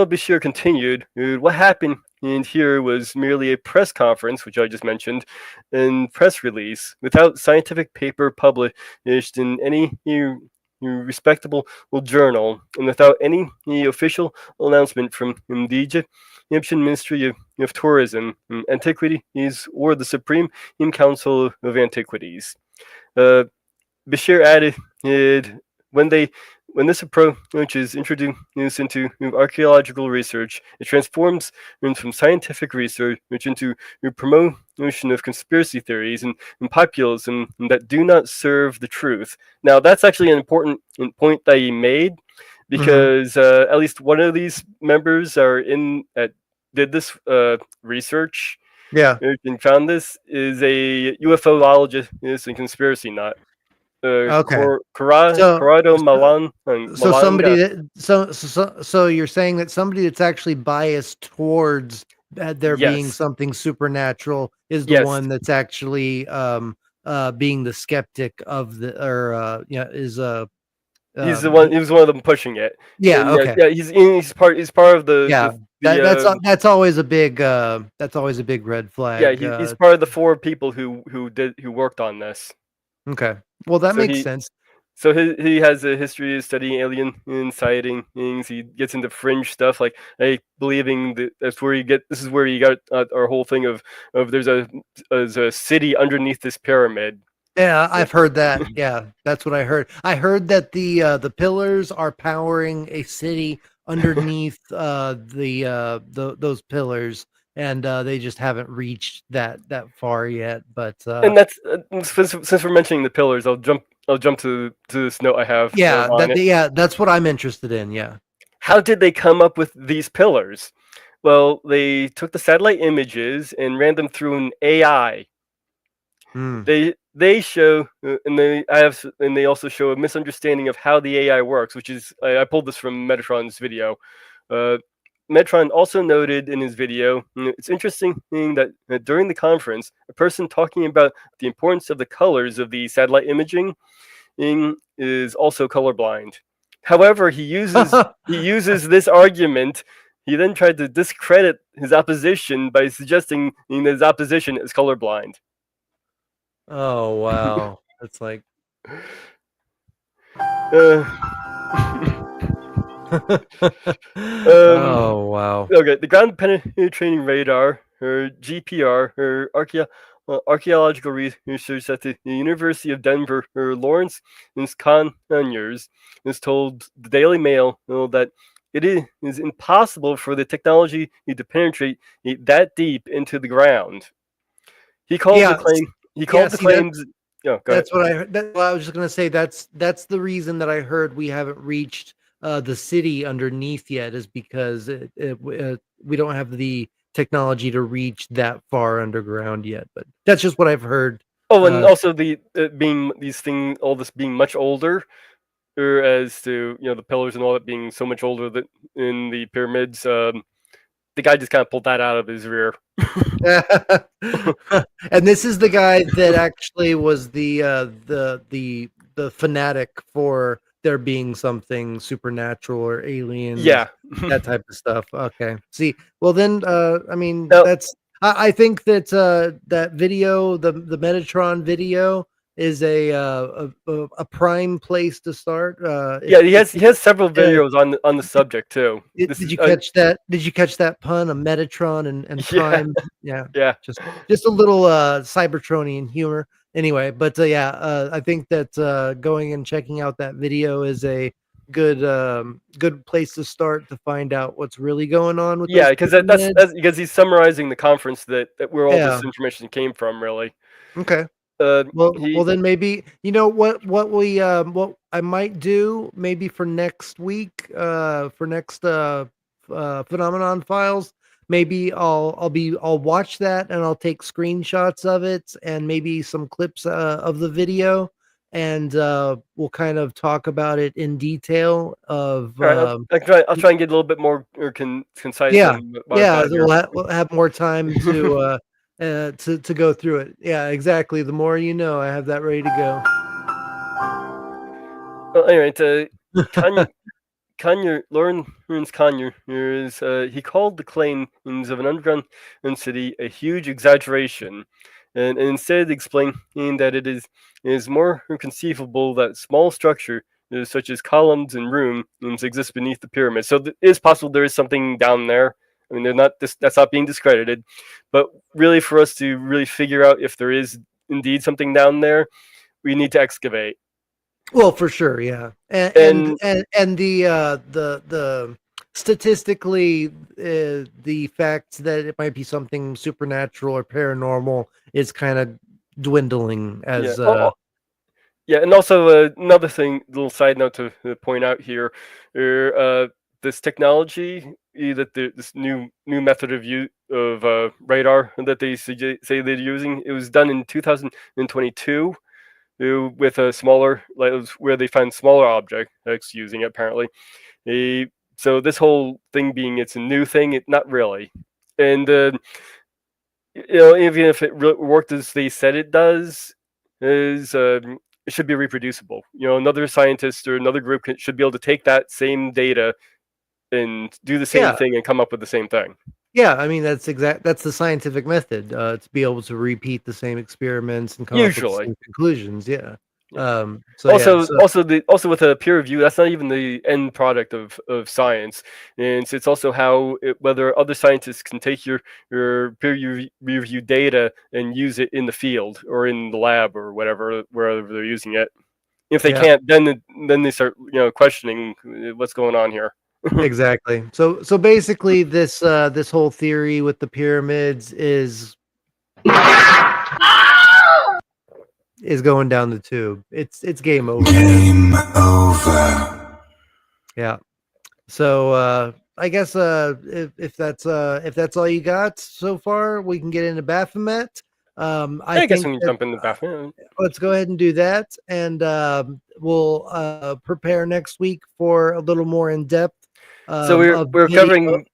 Bashir continued. What happened in here was merely a press conference, which I just mentioned, and press release without scientific paper published in any respectable journal, and without any official announcement from the Egyptian Ministry of Tourism, Antiquities, or the Supreme Council of Antiquities. Bashir added, when this approach is introduced into archaeological research, it transforms from scientific research into promotion of conspiracy theories and populism that do not serve the truth. Now, that's actually an important point that he made, because at least one of these members did this research. Yeah. And found this is a UFOologist and conspiracy nut. Okay. Corrado So somebody Malanga. that so you're saying that somebody that's actually biased towards there being Yes. something supernatural is the Yes. one that's actually being the skeptic of the or is He's the one. He was one of them pushing it. yeah, And okay. yeah. He's part of Yeah. That's always a big red yeah. flag. He's part of the 4 people who worked on this. Okay. Well, that So makes sense. So he has a history of studying alien sightings. He gets into fringe stuff like believing that this is where you got our whole thing of there's a city underneath this pyramid. Yeah, I've heard that. Yeah, that's what I heard. I heard that the pillars are powering a city underneath those pillars, and they just haven't reached that far yet. But And that's since we're mentioning the pillars, I'll jump to this note I have. On it. That's what I'm interested in. Yeah. How did they come up with these pillars? Well, they took the satellite images and ran them through an AI. Hmm. They they show, and they also show a misunderstanding of how the AI works, which is I pulled this from Metatron's video. Metron also noted in his video, it's interesting that during the conference, a person talking about the importance of the colors of the satellite imaging is also colorblind. However, he uses this argument. He then tried to discredit his opposition by suggesting that his opposition is colorblind. Oh wow, that's like. Oh wow. Okay, the ground penetrating radar, or GPR, or archaeological research at the University of Denver, or Lawrence Conyers, has told the Daily Mail that it is impossible for the technology to penetrate that deep into the ground. He called the claim. He called the claims. That's what I heard. I was just gonna say that's the reason that I heard we haven't reached the city underneath yet, is because we don't have the technology to reach that far underground yet. But that's just what I've heard. Oh, and also the being all this being much older, or as to the pillars and all that being so much older that in the pyramids. The guy just kind of pulled that out of his rear. And this is the guy that actually was the fanatic for there being something supernatural or alien, that type of stuff. Okay, see, well then, I mean, that's I think that that video, the Metatron video, is a prime place to start. He has several videos on the subject too. Did you catch that? Did you catch that pun? A Metatron and prime. Yeah. Just a little Cybertronian humor. Anyway, but I think that going and checking out that video is a good place to start to find out what's really going on with. Because that's because he's summarizing the conference that where all this information came from. Really. Okay. Well, then maybe what I might do maybe for next week, for next Phenomenon Files. Maybe I'll watch that and I'll take screenshots of it and maybe some clips of the video, and we'll kind of talk about it in detail. I'll try and get a little bit more concise. We'll have more time to. To go through it. Yeah, exactly. The more you know, I have that ready to go. Well, anyway, Lawrence Conyers, he called the claims of an underground city a huge exaggeration, and instead explained that it is more conceivable that small structure such as columns and rooms exist beneath the pyramid. So it is possible there is something down there. I mean, that's not being discredited, but really, for us to really figure out if there is indeed something down there, we need to excavate. Well, for sure, yeah, and the statistically, the fact that it might be something supernatural or paranormal is kind of dwindling as. And also another thing, little side note to point out here, this technology. This new method of radar that they say they're using, it was done in 2022 with a smaller, where they find smaller objects using it apparently. So this whole thing being it's a new thing, not really, and even if it worked as they said it does, it should be reproducible. Another scientist or another group should be able to take that same data and do the same thing and come up with the same thing. Yeah, I mean that's the scientific method, to be able to repeat the same experiments and come up with the same conclusions. Yeah. Also with a peer review, that's not even the end product of science, and it's also whether other scientists can take your peer review data and use it in the field or in the lab or wherever they're using it. If they can't, then they start questioning what's going on here. Exactly. So basically this whole theory with the pyramids is going down the tube. It's game over. Game over. Yeah. So I guess if that's all you got so far, we can get into Baphomet. I guess think we can jump into Baphomet. let's go ahead and do that, and we'll prepare next week for a little more in depth. So we're covering.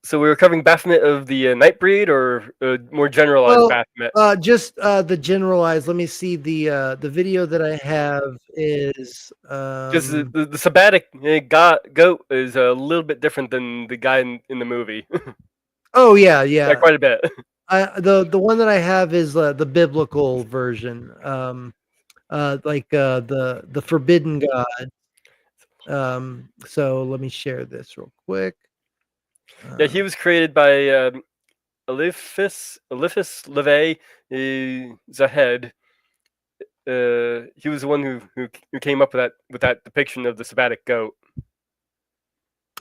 So we were covering Baphomet of the Nightbreed, or more generalized Baphomet. Just the generalized. Let me see the video that I have is Because the sabbatic goat is a little bit different than the guy in the movie. Oh yeah, quite a bit. The one that I have is the biblical version, like the forbidden god. So let me share this real quick. Yeah, he was created by Eliphas LeVay Zahed. He was the one who came up with that depiction of the sabbatic goat.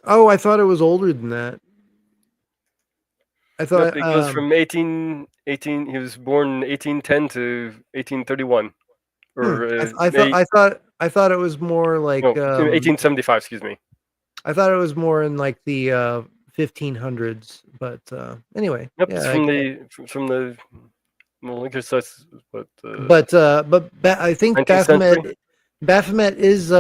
Oh, I thought it was older than that. I thought Nope, it goes from 1818. He was born in 1810 to 1831. Or I thought it was more like 1875. Excuse me. I thought it was more in like the 1500s, but anyway. Yep, yeah, it's from the well, I guess that's what. I think 19th Baphomet is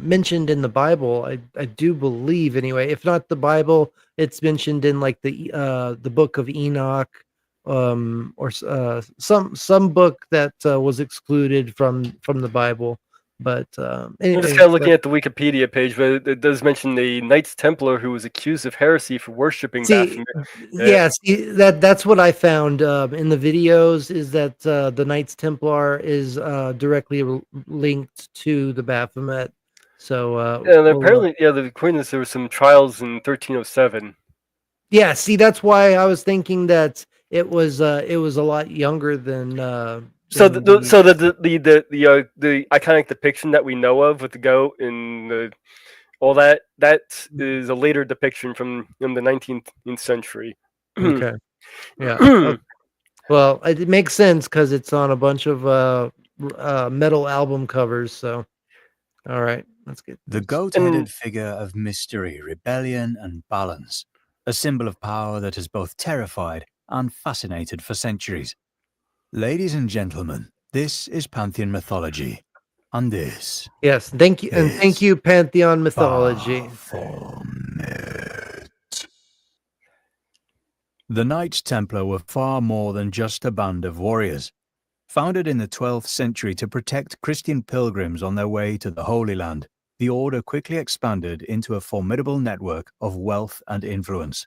mentioned in the Bible. I do believe anyway. If not the Bible, it's mentioned in like the book of Enoch, or some book that was excluded from the Bible. But anyway, I'm just kind of looking at the Wikipedia page, but it does mention the Knights Templar who was accused of heresy for worshiping Baphomet. Yes, that's what I found in the videos. Is that the Knights Templar is directly linked to the Baphomet? So apparently, according to this, there were some trials in 1307. Yeah, see, that's why I was thinking that it was a lot younger than. So the iconic depiction that we know of with the goat and all that is a later depiction from in the 19th century. Okay. Yeah. Well, it makes sense because it's on a bunch of metal album covers. So, all right, let's get the goat-headed figure of mystery, rebellion, and balance, a symbol of power that has both terrified and fascinated for centuries. Ladies and gentlemen, this is Pantheon mythology, and this. Yes, thank you, and thank you, Pantheon mythology. Baphomet. The Knights Templar were far more than just a band of warriors. Founded in the 12th century to protect Christian pilgrims on their way to the Holy Land, the order quickly expanded into a formidable network of wealth and influence.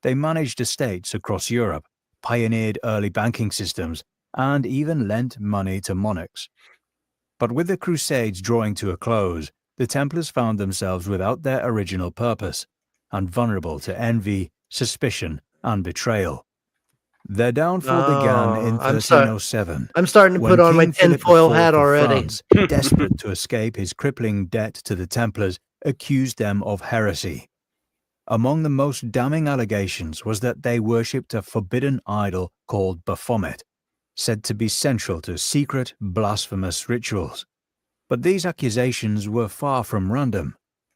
They managed estates across Europe, pioneered early banking systems, and even lent money to monarchs. But with the Crusades drawing to a close, the Templars found themselves without their original purpose, and vulnerable to envy, suspicion, and betrayal. Their downfall began in 1307. I'm starting to put on my tinfoil hat already. France, desperate to escape his crippling debt to the Templars, accused them of heresy. Among the most damning allegations was that they worshipped a forbidden idol called Baphomet, said to be central to secret, blasphemous rituals. But these accusations were far from random.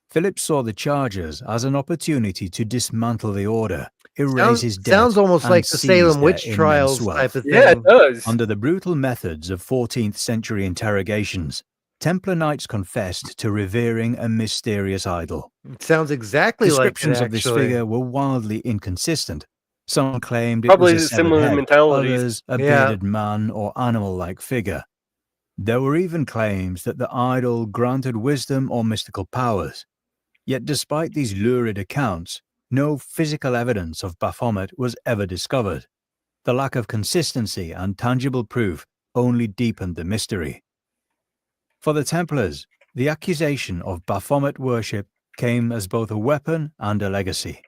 Philip saw the charges as an opportunity to dismantle the order, erase his debt, sounds almost and like the seize Salem their witch immense trials wealth. type of thing. Yeah, it does. Under the brutal methods of 14th century interrogations, Templar Knights confessed to revering a mysterious idol. It sounds exactly like it, Descriptions of this actually. figure were wildly inconsistent. Some claimed it Probably was a severed similar head, mentalities. others a Yeah. bearded man or animal-like figure. There were even claims that the idol granted wisdom or mystical powers. Yet despite these lurid accounts, no physical evidence of Baphomet was ever discovered. The lack of consistency and tangible proof only deepened the mystery. For the Templars, the accusation of Baphomet worship came as both a weapon and a legacy.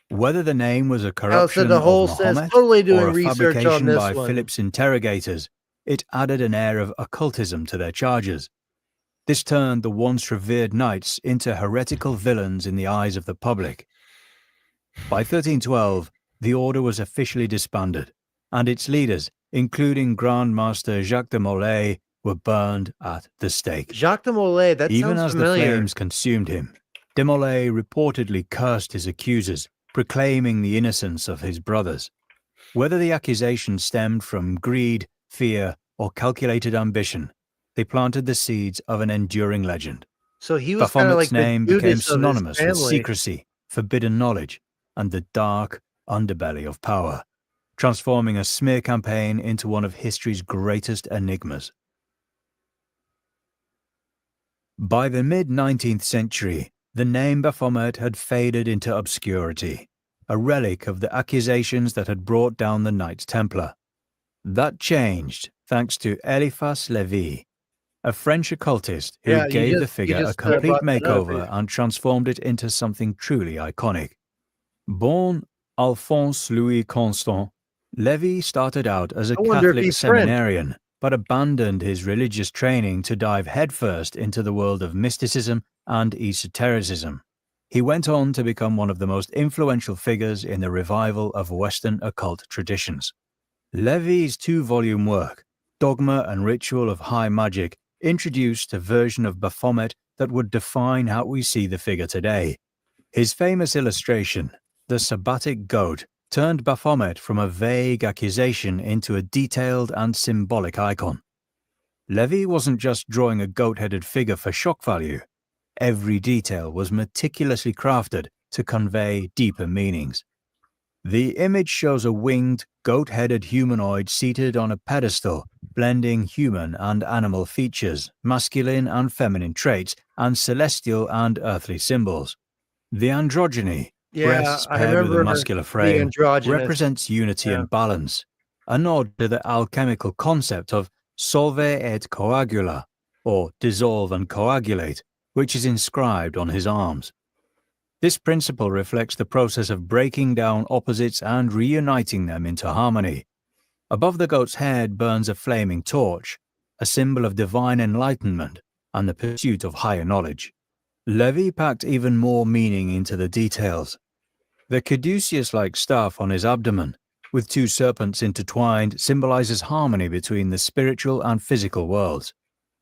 Whether the name was a corruption of Mahomet totally doing or a research on fabrication this by one. Philip's interrogators, it added an air of occultism to their charges. This turned the once revered knights into heretical villains in the eyes of the public. By 1312, the order was officially disbanded, and its leaders, including Grand Master Jacques de Molay, were burned at the stake. Jacques de Molay, that Even sounds as familiar. the flames consumed him, de Molay reportedly cursed his accusers, proclaiming the innocence of his brothers. Whether the accusations stemmed from greed, fear, or calculated ambition, they planted the seeds of an enduring legend. So he was kind of Baphomet's like the name became Judas of his synonymous with family. secrecy, forbidden knowledge, and the dark underbelly of power, transforming a smear campaign into one of history's greatest enigmas. By the mid-19th century, the name Baphomet had faded into obscurity, a relic of the accusations that had brought down the Knights Templar. That changed thanks to Eliphas Lévy, a French occultist who gave the figure a complete makeover and transformed it into something truly iconic. Born Alphonse Louis Constant, Lévy started out as a Catholic seminarian, but abandoned his religious training to dive headfirst into the world of mysticism and esotericism. He went on to become one of the most influential figures in the revival of Western occult traditions. Lévy's 2-volume work, Dogma and Ritual of High Magic, introduced a version of Baphomet that would define how we see the figure today. His famous illustration, the Sabbatic Goat, turned Baphomet from a vague accusation into a detailed and symbolic icon. Lévy wasn't just drawing a goat-headed figure for shock value. Every detail was meticulously crafted to convey deeper meanings. The image shows a winged, goat-headed humanoid seated on a pedestal, blending human and animal features, masculine and feminine traits, and celestial and earthly symbols. The androgyny, breasts paired with a muscular frame, represents unity and balance, a nod to the alchemical concept of solve et coagula, or dissolve and coagulate, which is inscribed on his arms. This principle reflects the process of breaking down opposites and reuniting them into harmony. Above the goat's head burns a flaming torch, a symbol of divine enlightenment and the pursuit of higher knowledge. Lévy packed even more meaning into the details. The caduceus-like staff on his abdomen, with 2 serpents intertwined, symbolizes harmony between the spiritual and physical worlds.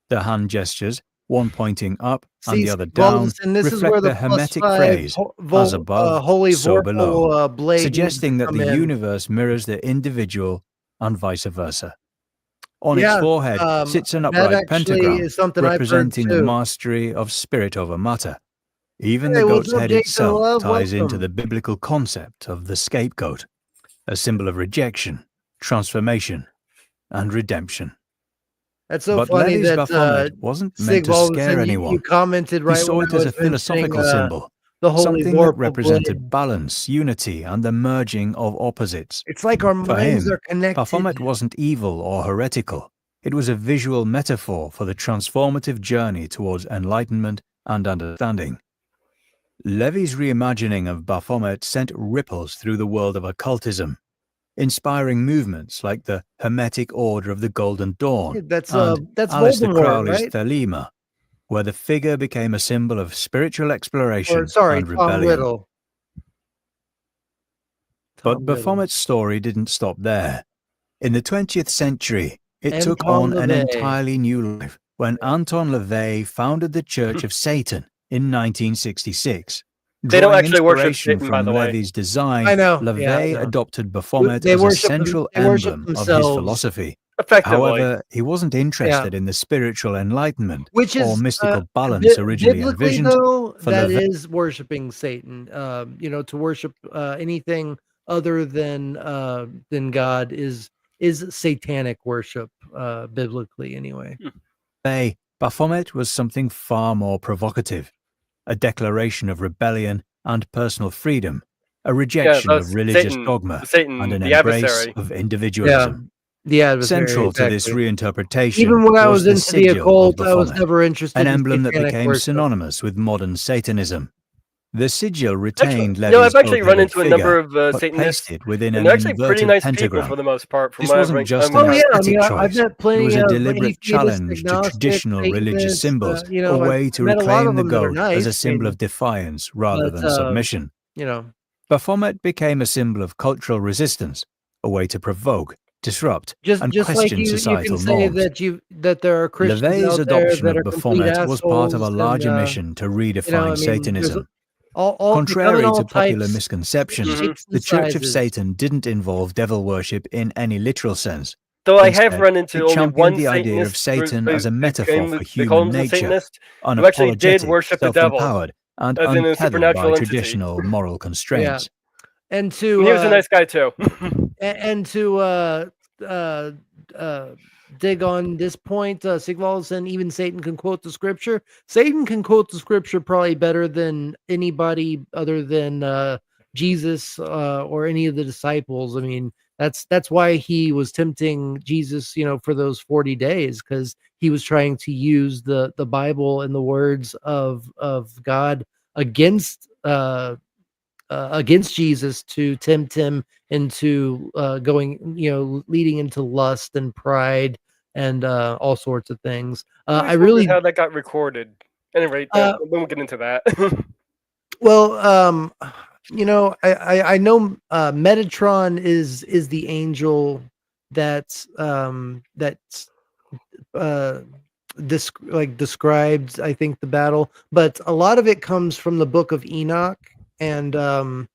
The hand gestures, one pointing up and the other down, reflect the Hermetic phrase, as above, so below, suggesting that the universe mirrors the individual and vice versa. On its forehead sits an upright pentagram, representing the mastery of spirit over matter. Even the goat's head itself ties into the biblical concept of the scapegoat, a symbol of rejection, transformation, and redemption. That's so but funny Lévy's that Baphomet wasn't meant to scare anyone. You commented right. He saw it as a philosophical symbol, something that represented balance, unity, and the merging of opposites. It's like our minds are connected. Baphomet wasn't evil or heretical. It was a visual metaphor for the transformative journey towards enlightenment and understanding. Lévy's reimagining of Baphomet sent ripples through the world of occultism, inspiring movements like the Hermetic Order of the Golden Dawn and Aleister Crowley's right? Thelema, where the figure became a symbol of spiritual exploration and rebellion. But Baphomet's story didn't stop there. In the 20th century, it took on an entirely new life when Anton LaVey founded the Church of Satan in 1966. They don't actually worship Satan, from by the way. Levy's design, I know. LaVey adopted Baphomet as a central emblem of his philosophy. However, he wasn't interested in the spiritual enlightenment or mystical balance originally envisioned. Though, that is worshiping Satan. To worship anything other than God is satanic worship, biblically anyway. Baphomet was something far more provocative. A declaration of rebellion and personal freedom, a rejection of religious dogma, and an embrace of individualism. Central to this reinterpretation, even when I was into the occult, I was never interested an emblem that became synonymous with modern Satanism. The sigil retained Levy's I've actually run into a number of Satanists, within and they're actually pretty nice pentagram. people for the most part. This wasn't just an aesthetic choice. It was a deliberate challenge to traditional religious symbols, a way to reclaim the goat as a symbol of defiance rather than submission. Baphomet became a symbol of cultural resistance, a way to provoke, disrupt, and question societal norms. That there are Christians LaVey's out there adoption that of are complete Baphomet was part of a assholes larger mission to redefine Satanism. they come in Contrary all to popular types, misconceptions, shapes, the and Church of sizes. Satan didn't involve devil worship in any literal sense. Though I have Instead, run into it only championed one the idea of Satanist, Satan as a metaphor for they call human him a nature, Satanist, who actually did unapologetic, worship the devil, self-empowered, and as in a untethered by supernatural entity. traditional moral Yeah, constraints. and And he was a nice guy too. to dig on this point, Sigvald said even Satan can quote the scripture. Satan can quote the scripture probably better than anybody other than Jesus or any of the disciples. I mean, that's why he was tempting Jesus, for those 40 days, because he was trying to use the Bible and the words of God against Jesus to tempt him into going, leading into lust and pride and all sorts of things. I I always wondered really, how that got recorded. Anyway, we won't get into that. well, I know Metatron is the angel that's described, I think, the battle, but a lot of it comes from the book of Enoch. And there's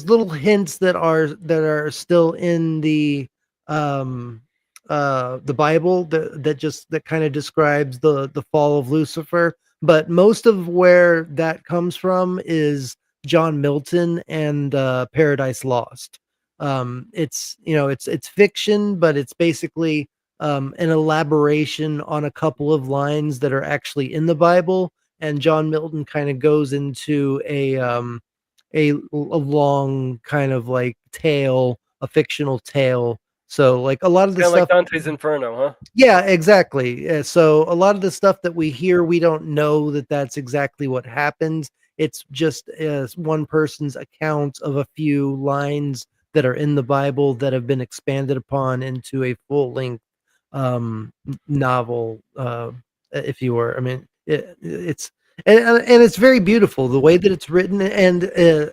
little hints that are still in the Bible that kind of describes the fall of Lucifer, but most of where that comes from is John Milton and Paradise Lost. It's fiction, but it's basically an elaboration on a couple of lines that are actually in the Bible, and John Milton kind of goes into a long kind of like tale, a fictional tale. So like a lot of the Kind of stuff, like Dante's Inferno, huh? yeah, exactly. So a lot of the stuff that we hear, we don't know that that's exactly what happened. It's just one person's account of a few lines that are in the Bible that have been expanded upon into a full length novel, if you were. I mean, it's and it's very beautiful the way that it's written. And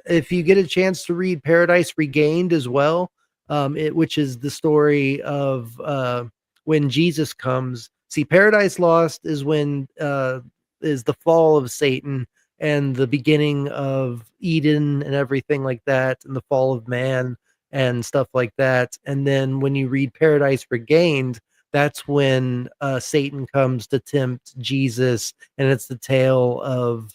if you get a chance to read Paradise Regained as well, which is the story of when Jesus comes. See, Paradise Lost is when is the fall of Satan and the beginning of Eden and everything like that, and the fall of man and stuff like that. And then when you read Paradise Regained, that's when Satan comes to tempt Jesus, and it's the tale of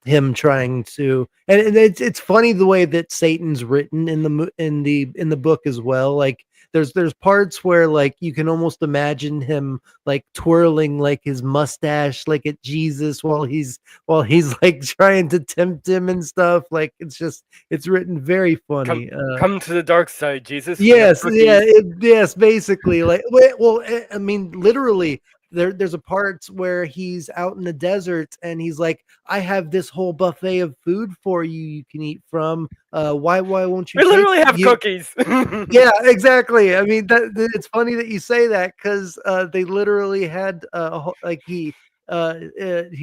him trying to. And it's funny the way that Satan's written in the book as well. Like there's parts where like you can almost imagine him like twirling like his mustache like at Jesus while he's like trying to tempt him and stuff. Like it's written very funny. Come to the dark side, Jesus. Yes, yes, basically. Like, well, I mean, literally, there's a part where he's out in the desert and he's like, "I have this whole buffet of food for you. You can eat from. Why won't you?" We literally have cookies. Yeah, exactly. I mean, it's funny that you say that because they literally had like he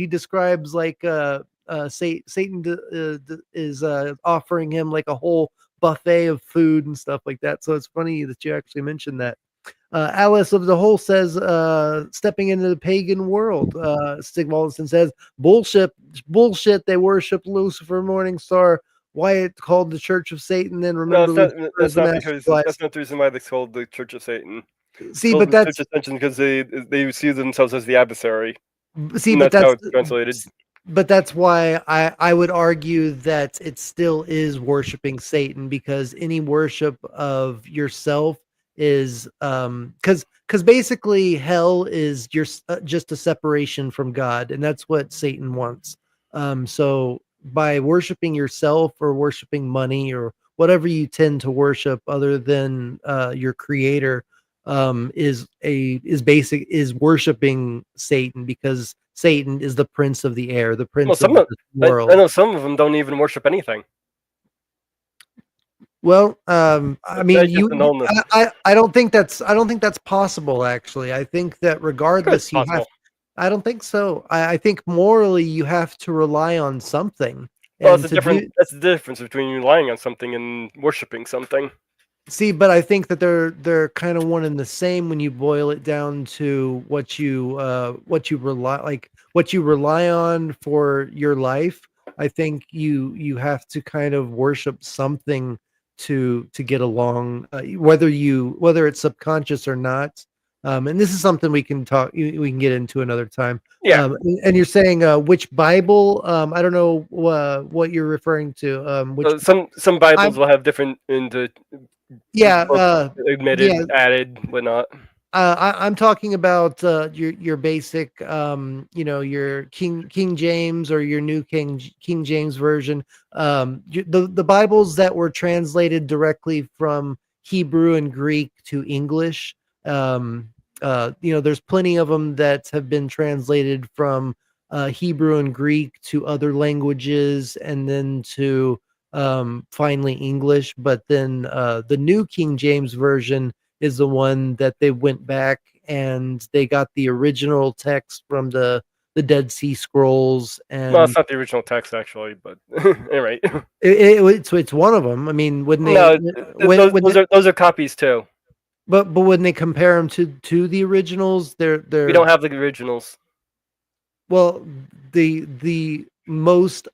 describes like Satan is offering him like a whole buffet of food and stuff like that. So it's funny that you actually mentioned that. Alice of the Hole says, stepping into the pagan world. Stig Wallison says, bullshit. They worship Lucifer, Morning Star. Why it's called the Church of Satan? Then remember, that's not the reason why it's called the Church of Satan. See, but that's because they see themselves as the adversary. See, but that's how it's translated. But that's why I would argue that it still is worshiping Satan, because any worship of yourself is because basically hell is just a separation from God, and that's what Satan wants. So by worshiping yourself or worshiping money or whatever you tend to worship other than your creator, is worshiping Satan, because Satan is the prince of the air, the prince of the world. I know some of them don't even worship anything. Well, I mean, I don't think that's possible. Actually, I think that regardless, you have. I don't think so. I think morally you have to rely on something. Well, that's the difference between relying on something and worshiping something. See, but I think that they're kind of one and the same when you boil it down to what you rely, like what you rely on for your life, I think you have to kind of worship something to get along, whether it's subconscious or not. And this is something we can get into another time. Yeah. And you're saying which Bible? I don't know what you're referring to. Which Some Bibles will have different yeah, admitted, yeah. added, whatnot. I'm talking about your basic, your King James or your New King James version. The Bibles that were translated directly from Hebrew and Greek to English. There's plenty of them that have been translated from Hebrew and Greek to other languages, and then to finally English. But then the New King James version is the one that they went back and they got the original text from the Dead Sea Scrolls. And Well, it's not the original text actually, but anyway. It's one of them. I mean, when they those are copies too. But when they compare them to the originals, they're We don't have the originals. Well, the most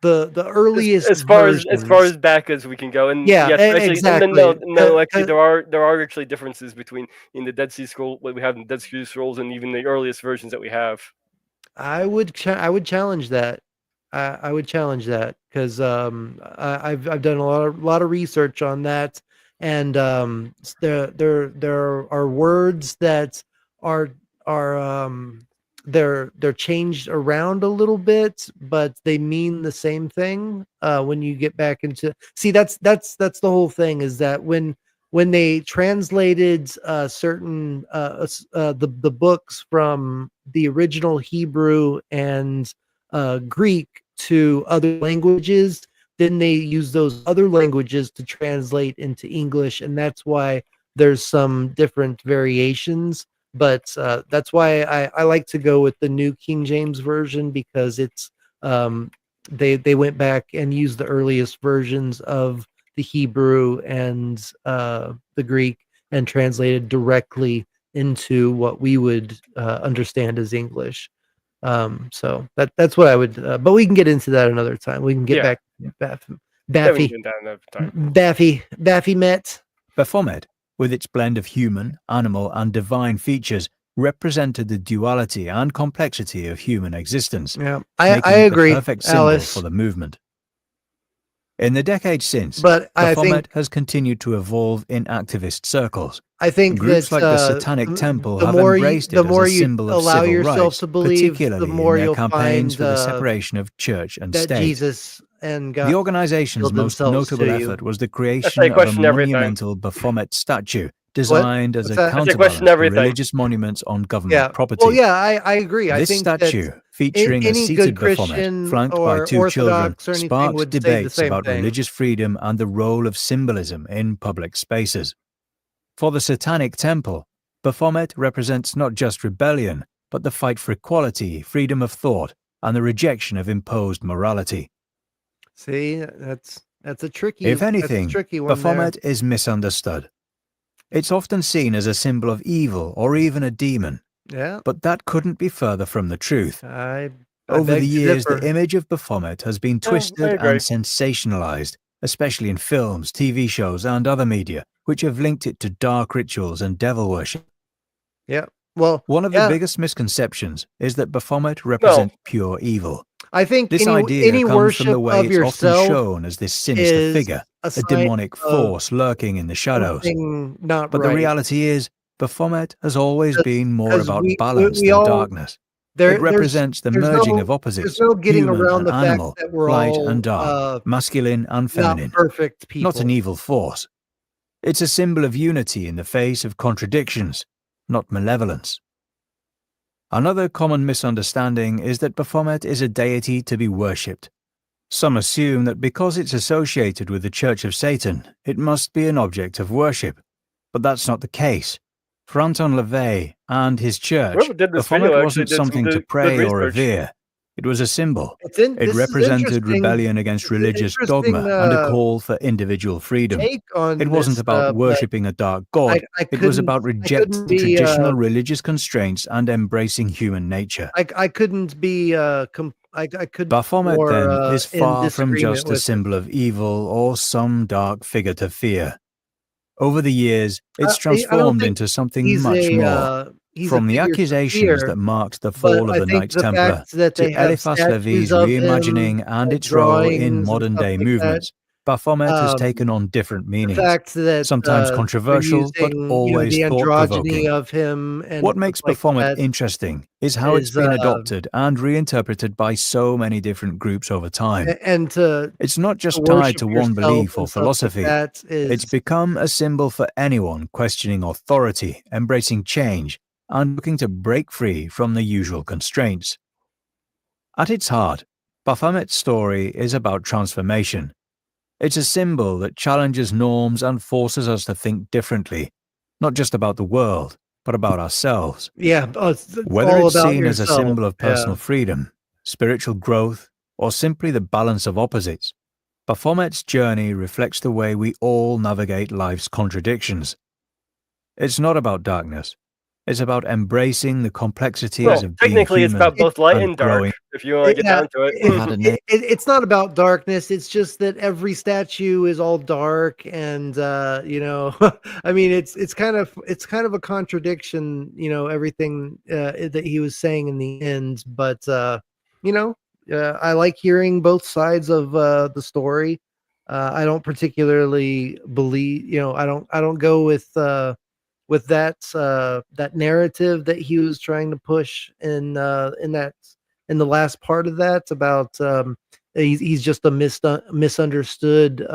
the earliest as far as back as we can go, and yeah, yes, actually, exactly. No, actually, there are actually differences between in the Dead Sea Scroll, what we have in the Dead Sea Scrolls, and even the earliest versions that we have. I would challenge that. I would challenge that because I've done a lot of research on that, and there are words that are they're changed around a little bit, but they mean the same thing when you get back into that's the whole thing, is that when they translated certain the books from the original Hebrew and Greek to other languages, then they use those other languages to translate into English, and that's why there's some different variations. But that's why I like to go with the New King James version, because it's they went back and used the earliest versions of the Hebrew and the Greek and translated directly into what we would understand as English. So that's what I would. But we can get into that another time. We can get back to Baphomet. Baphomet, with its blend of human, animal, and divine features, represented the duality and complexity of human existence. Yeah, I agree. The perfect symbol Alice. for the movement. In the decades since, But I Baphomet think has continued to evolve in activist circles. I think Groups that like the Satanic Temple have more embraced the it more as a you symbol of allow civil yourself rights, to believe, particularly the more in their you'll campaigns find for the separation of church and that state. Jesus and God The organization's revealed most themselves notable to you. effort was the I creation say of a question everything. monumental Baphomet statue designed as What's a that? I say counterbalance question to everything. religious monuments on government Yeah. property. Well, yeah, I agree. I This think statue, that featuring a any seated good Baphomet Christian flanked by or two children, Orthodox or anything sparked would say the debates same about thing. religious freedom and the role of symbolism in public spaces. For the Satanic Temple, Baphomet represents not just rebellion, but the fight for equality, freedom of thought, and the rejection of imposed morality. See, that's a tricky. If that's a anything, tricky one Baphomet is misunderstood. It's often seen as a symbol of evil or even a demon, there. Yeah. but that couldn't be further from the truth. I Over beg the to years, the differ. image of Baphomet has been I twisted agree. and sensationalized, especially in films, TV shows, and other media, which have linked it to dark rituals and devil worship. Yeah. Well, One of the yeah, biggest misconceptions is that Baphomet represents pure evil. I think This any idea comes worship from the way of it's often yourself shown as this sinister is figure, a a sign demonic of force lurking in the shadows. something not But right. the reality is, Baphomet has always been more Because about we balance than all darkness. there It represents the merging of there's opposites, no getting human around and the fact animal, that we're light all and dark, masculine and not feminine, perfect not an people. evil force. It's a symbol of unity in the face of contradictions, not malevolence. Another common misunderstanding is that Baphomet is a deity to be worshipped. Some assume that because it's associated with the Church of Satan, it must be an object of worship. But that's not the case. For Anton LaVey and his church, Whoever did this Baphomet video actually wasn't did some something to good pray or research. revere. It was a symbol. It this is represented interesting. rebellion against It's an religious interesting, dogma and a call for individual freedom. take on It wasn't this, about but worshipping a dark god. I It was couldn't about I couldn't rejecting be traditional religious constraints and embracing human nature. I couldn't be I couldn't be Baphomet, more then, is in far from disagreement just a with symbol of evil or some dark figure to fear. Over the years, it's I don't transformed think into something he's much more. he's a From the figure to accusations fear, that marked the but fall of I the think Knights the Templar fact that they to have Eliphas statues Levi's of him, reimagining and its role in drawings and stuff modern-day like that, movements, Baphomet has um, taken on different the meanings, fact that sometimes they're controversial but using, always the androgyny thought-provoking. of him and What stuff makes like Baphomet that interesting is how it's is, been adopted and reinterpreted by so many different groups over time. and to It's not just tied worship to one yourself belief or and stuff like philosophy. that It's is become a symbol for anyone questioning authority, embracing change, and looking to break free from the usual constraints. At its heart, Baphomet's story is about transformation. It's a symbol that challenges norms and forces us to think differently, not just about the world, but about ourselves. it's Whether all it's about seen as a yourself. symbol of personal freedom, spiritual growth, or simply the balance of opposites, Baphomet's journey reflects the way we all navigate life's contradictions. It's not about darkness. It's about embracing the complexities of being technically, it's human about both light and and dark, growing. if you want to get down to it. It's not about darkness. It's just that every statue is all dark, and I mean, it's kind of a contradiction, everything that he was saying in the end. But I like hearing both sides of the story. I don't particularly believe, I don't go with that narrative that he was trying to push in the last part of that about he's just a misunderstood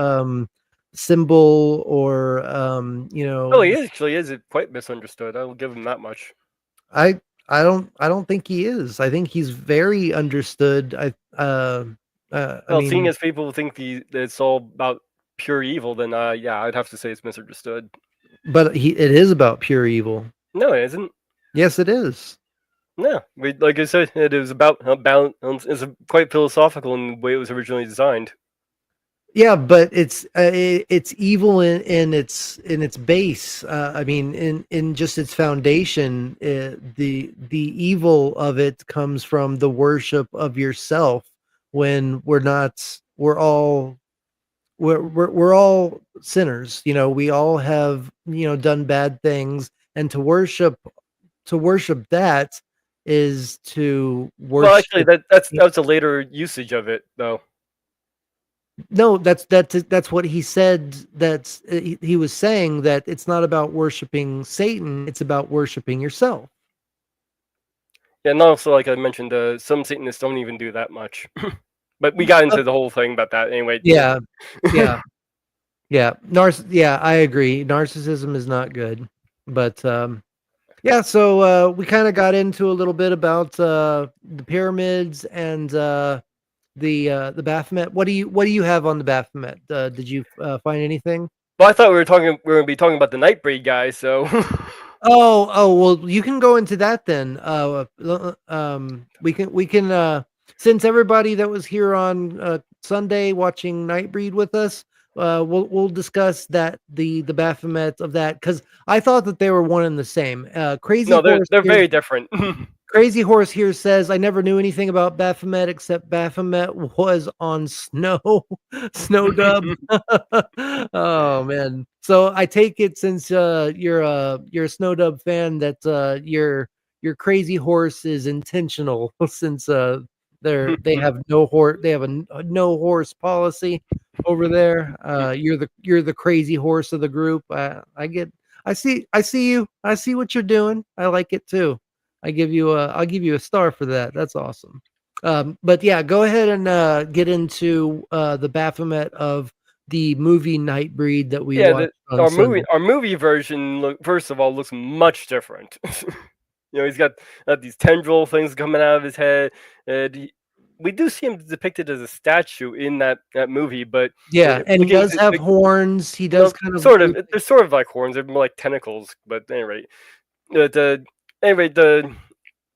symbol, or Oh, he actually is quite misunderstood. I will give him that much. I don't think he is. I think he's very understood. I mean, seeing as people think that it's all about pure evil, then yeah, I'd have to say it's misunderstood. but it is about pure evil. No, it isn't. Yes, it is. No, like I said, it is about balance. It's quite philosophical in the way it was originally designed. Yeah, but it's evil in its base. I mean, in just its foundation. The evil of it comes from the worship of yourself. When we're all sinners. We all have done bad things, and to worship that is to worship. Well, actually, that's a later usage of it, though. No, that's what he said. He was saying that it's not about worshiping Satan, it's about worshiping yourself. Yeah, and also, like I mentioned, some Satanists don't even do that much. But we got into the whole thing about that anyway. Yeah. Yeah, I agree. Narcissism is not good. But yeah, so we kind of got into a little bit about the pyramids and the Baphomet. What do you have on the Baphomet? Did you find anything? Well, I thought we were going to be talking about the Nightbreed guy, so Oh, well, you can go into that then. We can since everybody that was here on Sunday watching Nightbreed with us, we'll discuss that the Baphomet of that, because I thought that they were one and the same. Crazy no, Horse they're here- very different. Crazy Horse here says, I never knew anything about Baphomet except Baphomet was on Snow Dub. Oh man. So I take it, since you're a Snow Dub fan, that your Crazy Horse is intentional, since they have no horse, they have a no horse policy over there. You're the Crazy Horse of the group. I see you. I see what you're doing. I like it too. I'll give you a star for that. That's awesome. But yeah, go ahead and get into the Baphomet of the movie Nightbreed that we watched on our Sunday. movie version, first of all, looks much different. He's got these tendril things coming out of his head. We do see him depicted as a statue in that movie, but yeah, and he does have horns. He does kind of they're sort of like horns. They're more like tentacles, but anyway,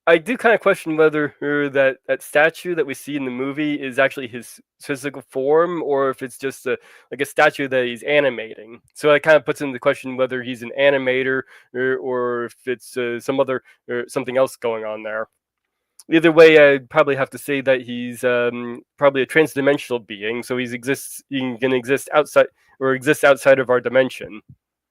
I do kind of question whether that statue that we see in the movie is actually his physical form, or if it's just a statue that he's animating. So it kind of puts into question whether he's an animator or if it's some other or something else going on there. Either way, I'd probably have to say that he's probably a transdimensional being. So he can exist outside of our dimension.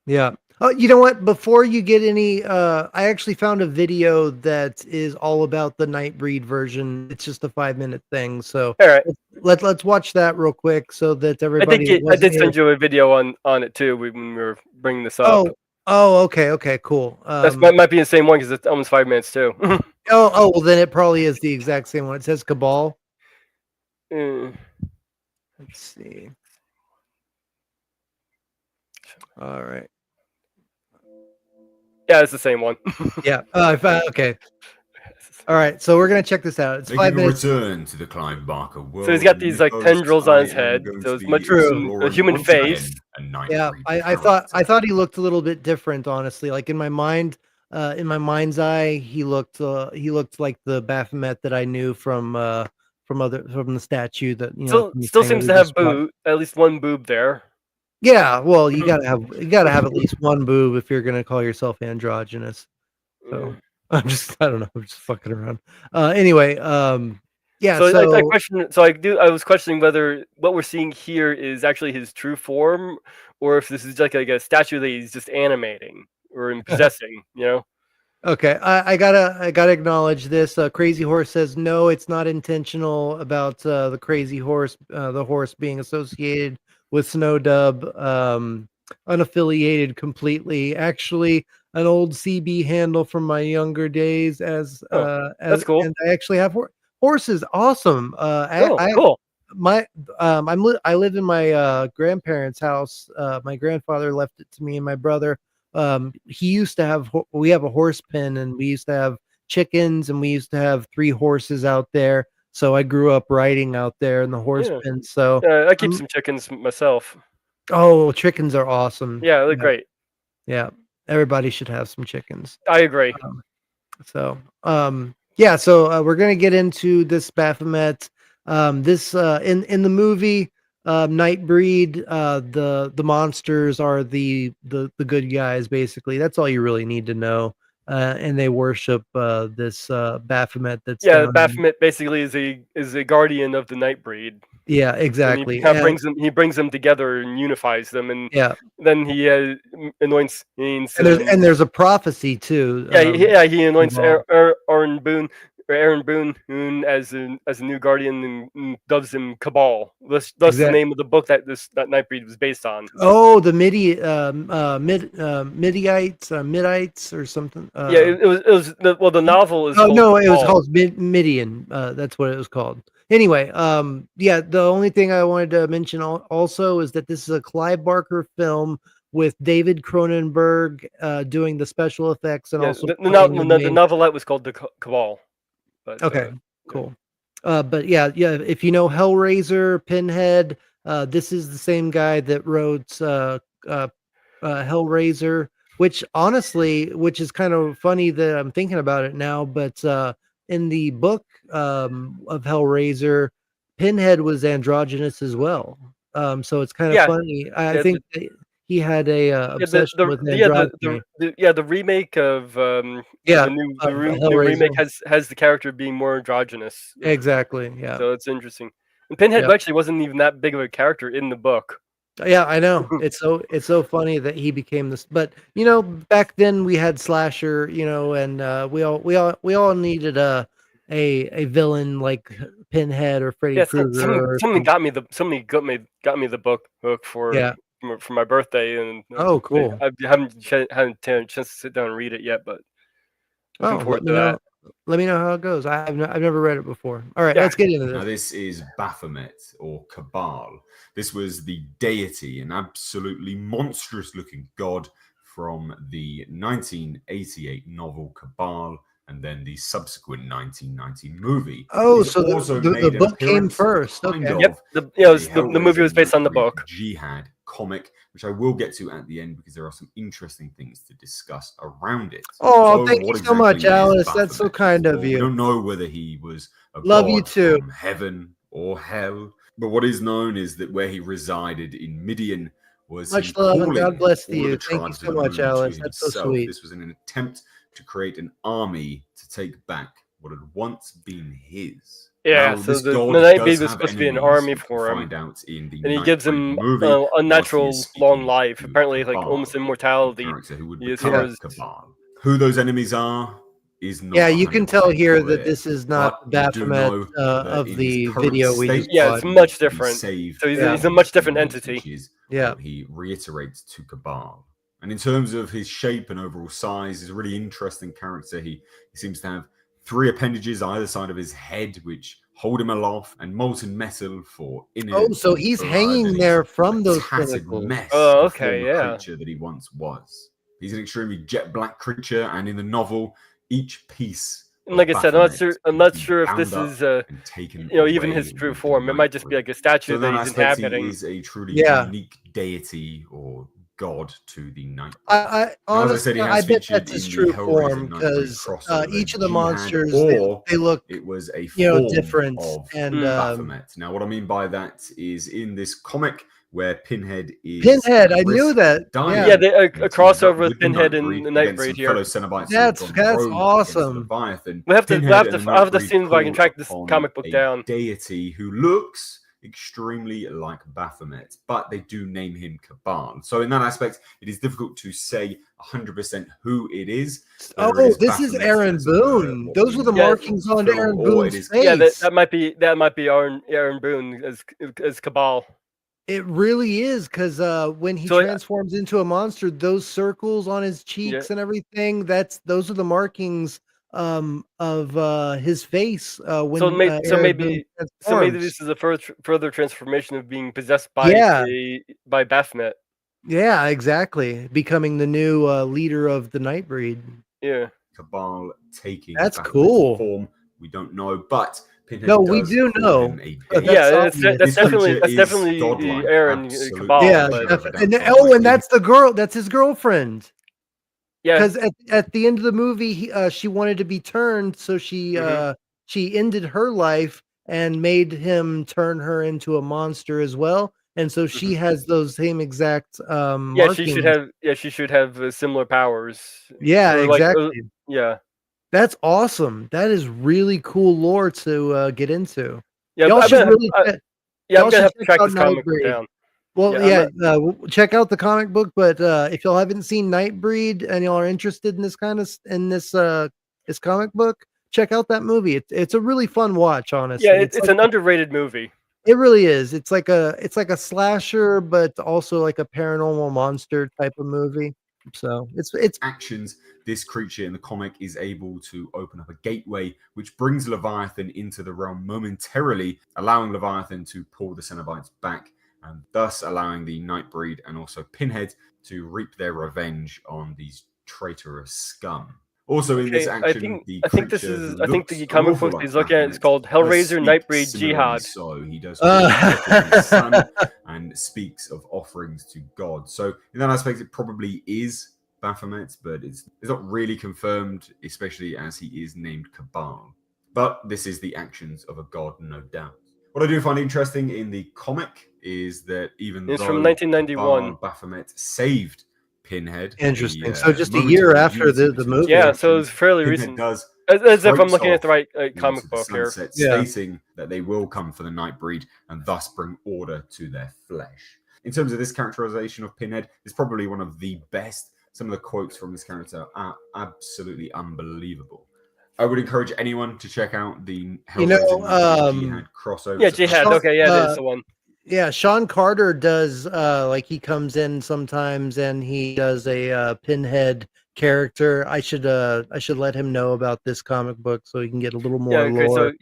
Yeah. Oh, you know what? Before you get any, I actually found a video that is all about the Nightbreed version. It's just a 5-minute thing. So all right, let's watch that real quick so that everybody. I did send you a video on it too when we were bringing this up. Oh, okay, cool. That might be the same one because it's almost 5 minutes too. Well, then it probably is the exact same one. It says Cabal. Let's see. All right. Yeah, it's the same one. Yeah. Okay. All right. So we're gonna check this out. It's 5 minutes. Return to the Clive Barker world. So he's got these like tendrils on his head. So it's much a human face. Yeah. I thought he looked a little bit different, honestly. Like in my mind's eye, he looked like the Baphomet that I knew from the statue that Still seems to have at least one boob there. Yeah, well, you gotta have at least one boob if you're gonna call yourself androgynous. So I don't know, I'm just fucking around. Anyway, yeah. So I was questioning whether what we're seeing here is actually his true form, or if this is like a statue that he's just animating or possessing. Okay, I gotta acknowledge this. Crazy Horse says no, it's not intentional about the Crazy Horse, the horse being associated with Snow Dub, unaffiliated completely. Actually, an old CB handle from my younger days. That's cool. And I actually have horses. Awesome. Cool. I live in my grandparents' house. My grandfather left it to me and my brother. He used to have. We have a horse pen, and we used to have chickens, and we used to have 3 horses out there. So I grew up riding out there in the horse pen. So I keep some chickens myself. Oh, chickens are awesome. Yeah, they're great. Yeah, everybody should have some chickens. I agree. So we're gonna get into this Baphomet. This in the movie Nightbreed, the monsters are the good guys. Basically, that's all you really need to know. And they worship this Baphomet. Baphomet basically is a guardian of the Nightbreed. Yeah, exactly. And he brings them together and unifies them, and then he anoints. And there's a prophecy too. He anoints Aaron Boone as a new guardian and dubs him Cabal. Thus the name of the book that Nightbreed was based on. Oh, the Midites or something. It was the novel is. Oh no, it was called Midian. That's what it was called. Anyway, the only thing I wanted to mention also is that this is a Clive Barker film with David Cronenberg doing the special effects and also the novelette was called The Cabal. But, okay, cool. But yeah, if you know Hellraiser, Pinhead, this is the same guy that wrote Hellraiser, which is kind of funny that I'm thinking about it now, but in the book of Hellraiser, Pinhead was androgynous as well. So it's kind of funny. I think he had a obsession with androgyny. The remake of the remake has the character being more androgynous. Exactly. Yeah. So it's interesting. And Pinhead actually wasn't even that big of a character in the book. Yeah, I know. It's so funny that he became this. But back then we had slasher, and we all needed a villain like Pinhead or Freddy Krueger. Somebody got me the book for my birthday, and cool. I haven't had a chance to sit down and read it yet, but looking forward to that. Let me know how it goes. I've never read it before. All right, let's get into this. Now, this is Baphomet or Cabal. This was the deity, an absolutely monstrous-looking god from the 1988 novel Cabal, and then the subsequent 1990 movie. Oh, so the book came first. Okay. Yep. The movie was based on the book. Jihad comic, which I will get to at the end because there are some interesting things to discuss around it. Oh, So thank what you so much, exactly is Alice. That's so Baphomet? kind of Well, we you. don't know whether he was a Love you god too. from heaven or hell, but what is known is that where he resided in Midian was Much him love and calling God bless all to of you. the Thank you tribes so of the much, moon Alice. to That's so himself. sweet. This was in an attempt to create an army to take back what had once been his. Yeah, Now, so this the god Night does Beast was have supposed to be an enemies. army You can for him, find out in the and he gives Nightbreed him movie whilst he unnatural is long speaking life, to apparently like Cabal, almost the immortality. character who would As become far as Cabal. Who those enemies are is not Yeah, you can tell 100% here clear, that this is not but we do Baphomet know that of in his the current video we just state, yeah, it's watched. he much needs to be different. saved So he's, Yeah. he's a from much his different enemies, entity. which is Yeah. what he reiterates to Cabal. And in terms of his shape and overall size, he's a really interesting character. He seems to have 3 appendages either side of his head, which hold him aloft, and molten metal for inner. Oh, so he's hanging there from those pinnacles. Mess Oh, of the okay, former yeah. creature that he once was. He's an extremely jet black creature, and in the novel, each piece. And like I said, I'm not sure if this bound is up and taken even away his true with the form. It might just be Nightbreed. like a statue So in that that he's aspect, inhabiting. he is a truly Yeah. unique deity or god to the Nightbreed. I honestly, he has I bet featured that's his in the true Hellraiser form Nightbreed because crossover each of the Jihad, monsters or they look it was a different of and Baphomet. Now, what I mean by that is in this comic where Pinhead is Pinhead. at I knew risk that. of dying, Yeah, Yeah, they, and a he teams up crossover with with the Pinhead and the against Nightbreed some here. fellow Cenobites who have That's gone rogue against awesome. Leviathan. We'll have to Pinhead and the I'll have to Nightbreed see if I can call track this upon comic book a down. deity who looks extremely like Baphomet, but they do name him Cabal. So in that aspect, it is difficult to say 100% who it is. Oh, this is Aaron Boone. Those were the markings on Aaron Boone's face. Yeah, that might be Aaron Boone as Cabal. It really is because when he transforms into a monster, those circles on his cheeks and everything, those are the markings of his face when maybe this is a further transformation of being possessed by by Baphomet. Yeah, exactly. Becoming the new leader of the Nightbreed. Yeah. Cabal taking That's Baphomet's cool. form. We don't know, but Pinhead No, we does do call know. him a That's deity. That's definitely godlike, Aaron absolute Cabal. Yeah, but- and that's the girl. That's his girlfriend. Yeah, because at the end of the movie, she wanted to be turned, so she ended her life and made him turn her into a monster as well. And so she has those same exact markings. She should have similar powers. Yeah, Or exactly. Yeah. That's awesome. That is really cool lore to get into. Yeah, Y'all I'm should gonna really have, I'm gonna have to track this comic book Nightbreed. down. Well, check out the comic book, but if y'all haven't seen Nightbreed and y'all are interested in this this comic book, check out that movie. It's a really fun watch, honestly. Yeah, it's like an underrated movie. It really is. It's like a slasher, but also like a paranormal monster type of movie. So it's actions. This creature in the comic is able to open up a gateway, which brings Leviathan into the realm momentarily, allowing Leviathan to pull the Cenobites back, and thus allowing the Nightbreed and also Pinhead to reap their revenge on these traitorous scum. Also in this action, I think the comic book is looking at is called Hellraiser Nightbreed Jihad. So he does his son and speaks of offerings to God. So in that aspect, it probably is Baphomet, but it's not really confirmed, especially as he is named Cabal. But this is the actions of a god, no doubt. What I do find interesting in the comic is that even It's though from 1991, Cabal, Baphomet saved Pinhead. Interesting. So just a year after the movie. Yeah, so it's fairly Pinhead recent. Does as if I'm looking at the floats right comic into the book here. sunset, Yeah. stating that they will come for the Nightbreed and thus bring order to their flesh. In terms of this characterization of Pinhead, it's probably one of the best. Some of the quotes from this character are absolutely unbelievable. I would encourage anyone to check out the Jihad crossover. Yeah, Jihad. Okay, yeah, that is the one. Yeah, Sean Carter does like he comes in sometimes and he does a Pinhead character. I should let him know about this comic book so he can get a little more lore.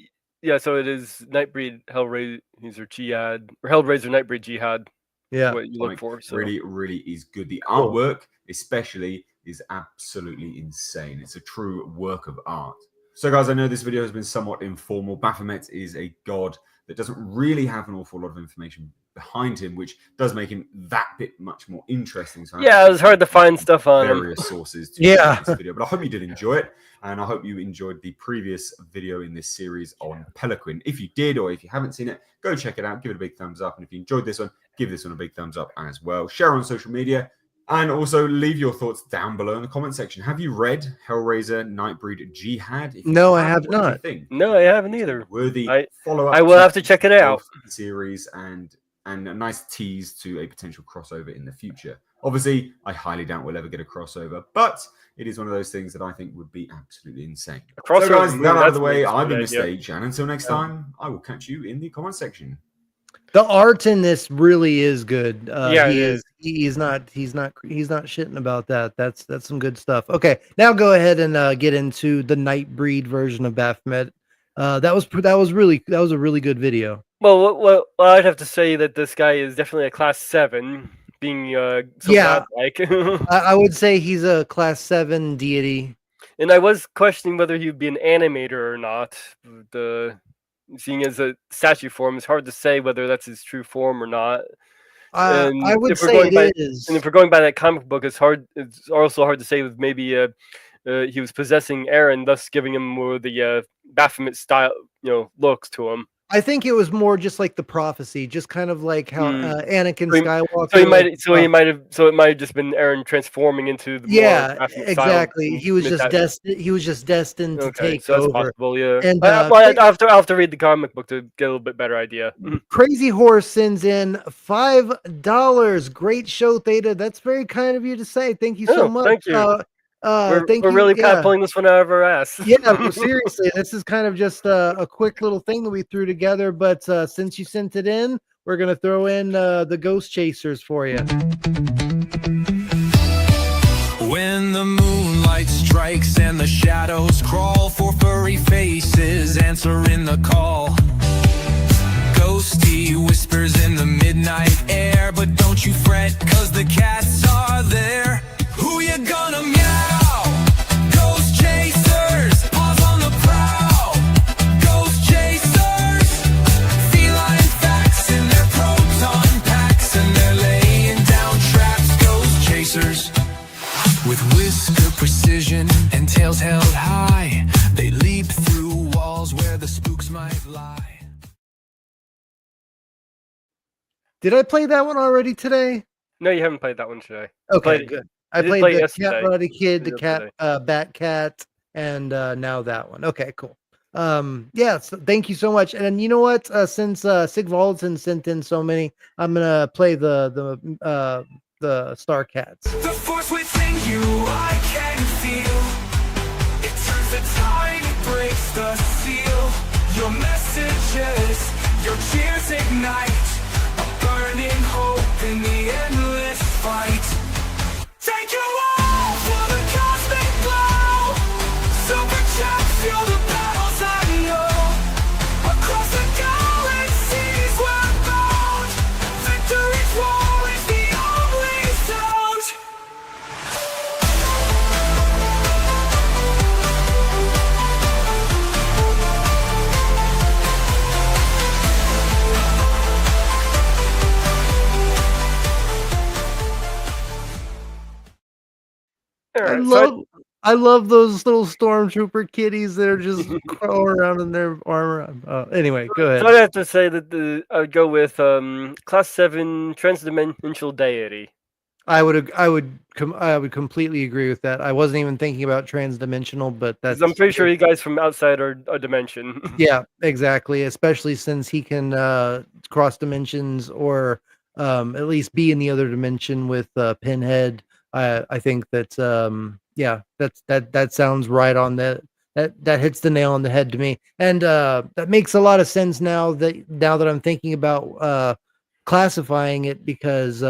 So it is Nightbreed Hellraiser Jihad or Hellraiser Nightbreed Jihad. Yeah, what you look for. So. Really is good. The artwork, especially, is absolutely insane. It's a true work of art. So, guys, I know this video has been somewhat informal. Baphomet is a god that doesn't really have an awful lot of information behind him, which does make him that bit much more interesting. So yeah, it was hard to find stuff on him. various sources to Yeah. this video, but I hope you did enjoy it, and I hope you enjoyed the previous video in this series on Peliquin. If you did, or if you haven't seen it, go check it out, give it a big thumbs up, and if you enjoyed this one, give this one a big thumbs up as well. Share on social media, and also leave your thoughts down below in the comment section. Have you read Hellraiser Nightbreed Jihad? If you No, I have what do you not. think? No, I haven't either. Worthy follow-up. I will have to check it out. The series and a nice tease to a potential crossover in the future. Obviously, I highly doubt we'll ever get a crossover, but it is one of those things that I think would be absolutely insane. So guys, that out of the way, I've been Mr. H, and until next time, I will catch you in the comment section. The art in this really is good. Yeah, he it is. He's not shitting about that. That's some good stuff. Okay, now go ahead and get into the Nightbreed version of Baphomet. That was a really good video. Well, I'd have to say that this guy is definitely a class 7, being so godlike. I would say he's a class 7 deity. And I was questioning whether he would be an animator or not. Seeing as a statue form, it's hard to say whether that's his true form or not. I would say it is. And if we're going by that comic book, it's hard. It's also hard to say if maybe he was possessing Aaron, thus giving him more the Baphomet style, looks to him. I think it was more just like the prophecy, just kind of like how Anakin Skywalker. So it might have just been Aaron transforming into the exactly. He was just destined to take so that's over. Possible, yeah. And I'll have to read the comic book to get a little bit better idea. Crazy Horse sends in $5. Great show, Theta. That's very kind of you to say. Thank you so much. Thank you. We're really kind of pulling this one out of our ass. Yeah, seriously, this is kind of just a quick little thing that we threw together. But since you sent it in, we're gonna throw in the Ghost Chasers for you. When the moonlight strikes and the shadows crawl for furry faces, answering the call. Ghosty whispers in the midnight air, but don't you fret, 'cause the cats are there. Who you gonna meow? Ghost chasers, paws on the prowl. Ghost chasers, feline facts in their proton packs, and they're laying down traps. Ghost chasers, with whisker precision and tails held high, they leap through walls where the spooks might lie. Did I play that one already today? No, you haven't played that one today. Okay, good. I played the yesterday. Cat Body Kid, the Cat Bat Cat, and now that one. Okay, cool. Yeah, so thank you so much. And you know what? Since Sigvaldsson sent in so many, I'm gonna play the Star Cats. The force within you, I can feel. It turns the tide, it breaks the seal. Your messages, your cheers ignite a burning hope in the endless fight. Take you all for the cosmic glow. Super chaps feel the battles I know. Across the galaxies we're bound. Victory's war is the only sound. I love those little stormtrooper kitties that are just crawling around in their armor. Anyway, go ahead. So I'd have to say that I would go with class 7 transdimensional deity. I would completely agree with that. I wasn't even thinking about transdimensional, but that's. I'm pretty sure you guys from outside our dimension. Yeah, exactly. Especially since he can cross dimensions or at least be in the other dimension with Pinhead. I think that that sounds right on that hits the nail on the head to me, and that makes a lot of sense now that I'm thinking about classifying it, because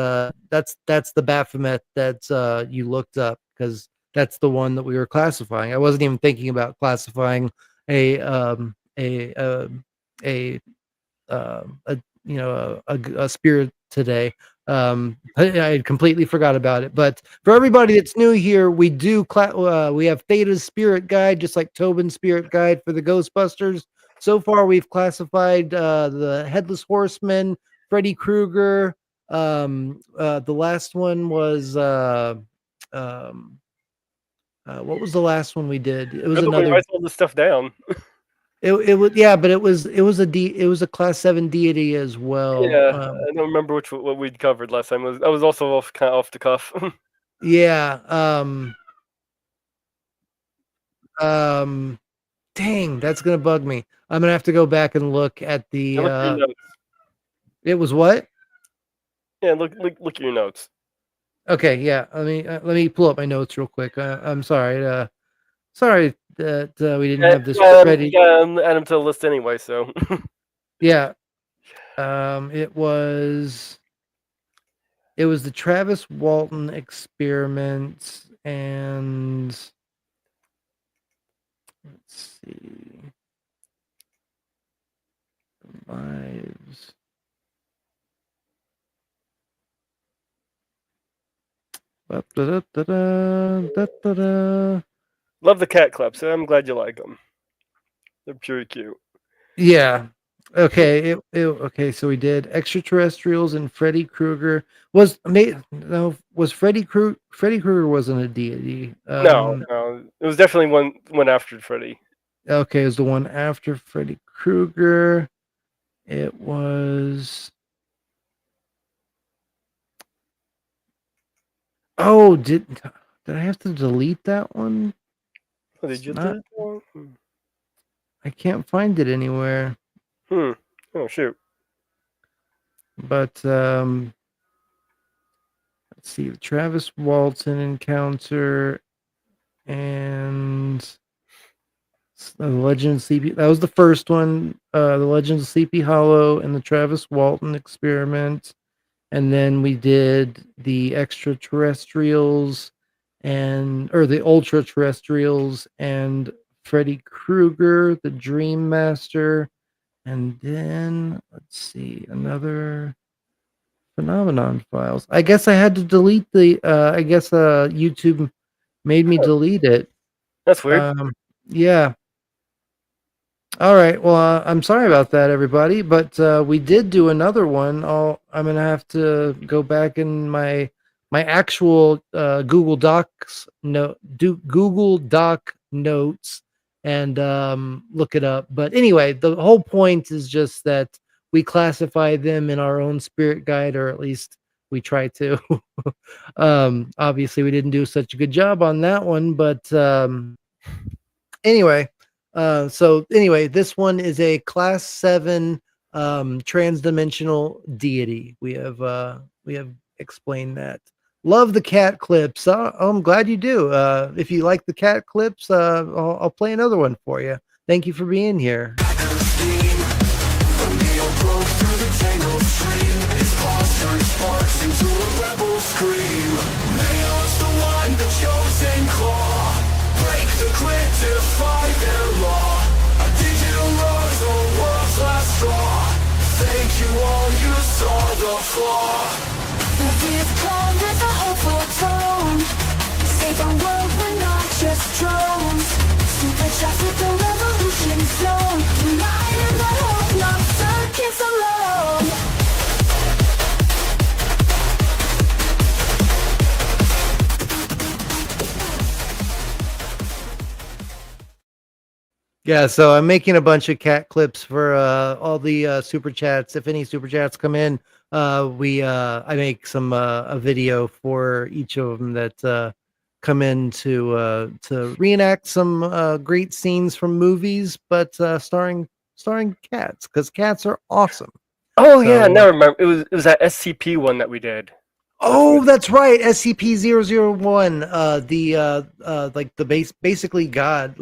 that's the Baphomet that you looked up, because that's the one that we were classifying. I wasn't even thinking about classifying a spirit today. I completely forgot about it. But for everybody that's new here, we do we have Theta's Spirit Guide, just like Tobin's Spirit Guide for the Ghostbusters. so far we've classified the Headless Horseman, Freddy Krueger. The last one was what was the last one we did? It was another. Write all this stuff down. It was, yeah, but it was a class 7 deity as well. Yeah, I don't remember what we'd covered last time. I was also kind of off the cuff. Yeah. Dang, that's gonna bug me. I'm gonna have to go back and look at the. Look at your notes. It was what? Yeah, look at your notes. Okay, yeah. Let me pull up my notes real quick. I'm sorry. Sorry that we didn't have this ready. Yeah, add them to the list anyway. So. Yeah. It was the Travis Walton experiment, and let's see. Lives. Love the cat clips. I'm glad you like them. They're pure cute. Yeah. Okay. Okay. So we did extraterrestrials and Freddy Krueger. Was Freddy Krueger wasn't a deity. No, it was definitely one after Freddy. Okay, it was the one after Freddy Krueger. It was. Oh, did I have to delete that one? Oh, did you delete that one? I can't find it anywhere. Oh shoot. But let's see, the Travis Walton encounter and the Legend of Sleepy. That was the first one. The Legend of Sleepy Hollow and the Travis Walton experiment. And then we did the extraterrestrials or the ultra terrestrials and Freddy Krueger, the Dream Master. And then let's see, another Phenomenon Files. I guess I had to delete the I guess YouTube made me delete it. That's weird. Yeah. All right. Well, I'm sorry about that, everybody, but we did do another one. I'm gonna have to go back in my actual Google Docs Google Doc notes and look it up. But anyway, the whole point is just that we classify them in our own spirit guide, or at least we try to. Obviously, we didn't do such a good job on that one, but anyway. So anyway, this one is a class 7 transdimensional deity. We have explained that. Love the cat clips. I'm glad you do. If you like the cat clips, I'll play another one for you. Thank you for being here. Save our world, we're not just drones. Super shots with the revolution zone. United but hope not circus alone. Yeah, so I'm making a bunch of cat clips for all the super chats. If any super chats come in, I make some a video for each of them that come in to reenact some great scenes from movies, but starring cats, because cats are awesome. Oh yeah, now I remember. It was that SCP one that we did. Oh, that's right, SCP-001. Like the basically God,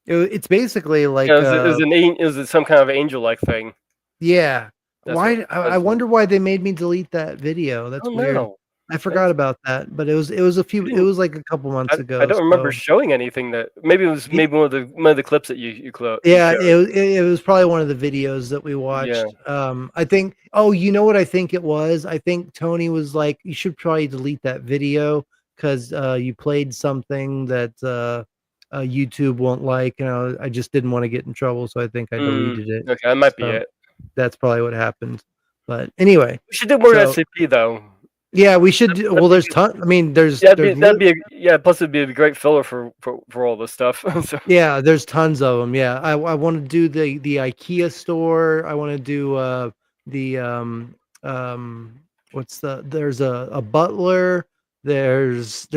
it's basically like it was some kind of angel-like thing. Yeah. I wonder why they made me delete that video. That's weird. No. I forgot about that, but it was like a couple months ago. I don't remember showing anything that maybe it was one of the clips that you closed. Yeah, it was probably one of the videos that we watched. Yeah. I think. Oh, you know what I think it was? I think Tony was like, "You should probably delete that video because you played something that YouTube won't like. I just didn't want to get in trouble, so I think I deleted it. Okay, that might be So it. that's probably what happened. But anyway, We should do more so SCP though. yeah, we should. Well, there's ton. I mean, there's Yeah, there's plus it'd be a great filler for all this stuff. So. yeah, there's tons of them. Yeah, I want to do the IKEA store. I want to do the there's a butler. There's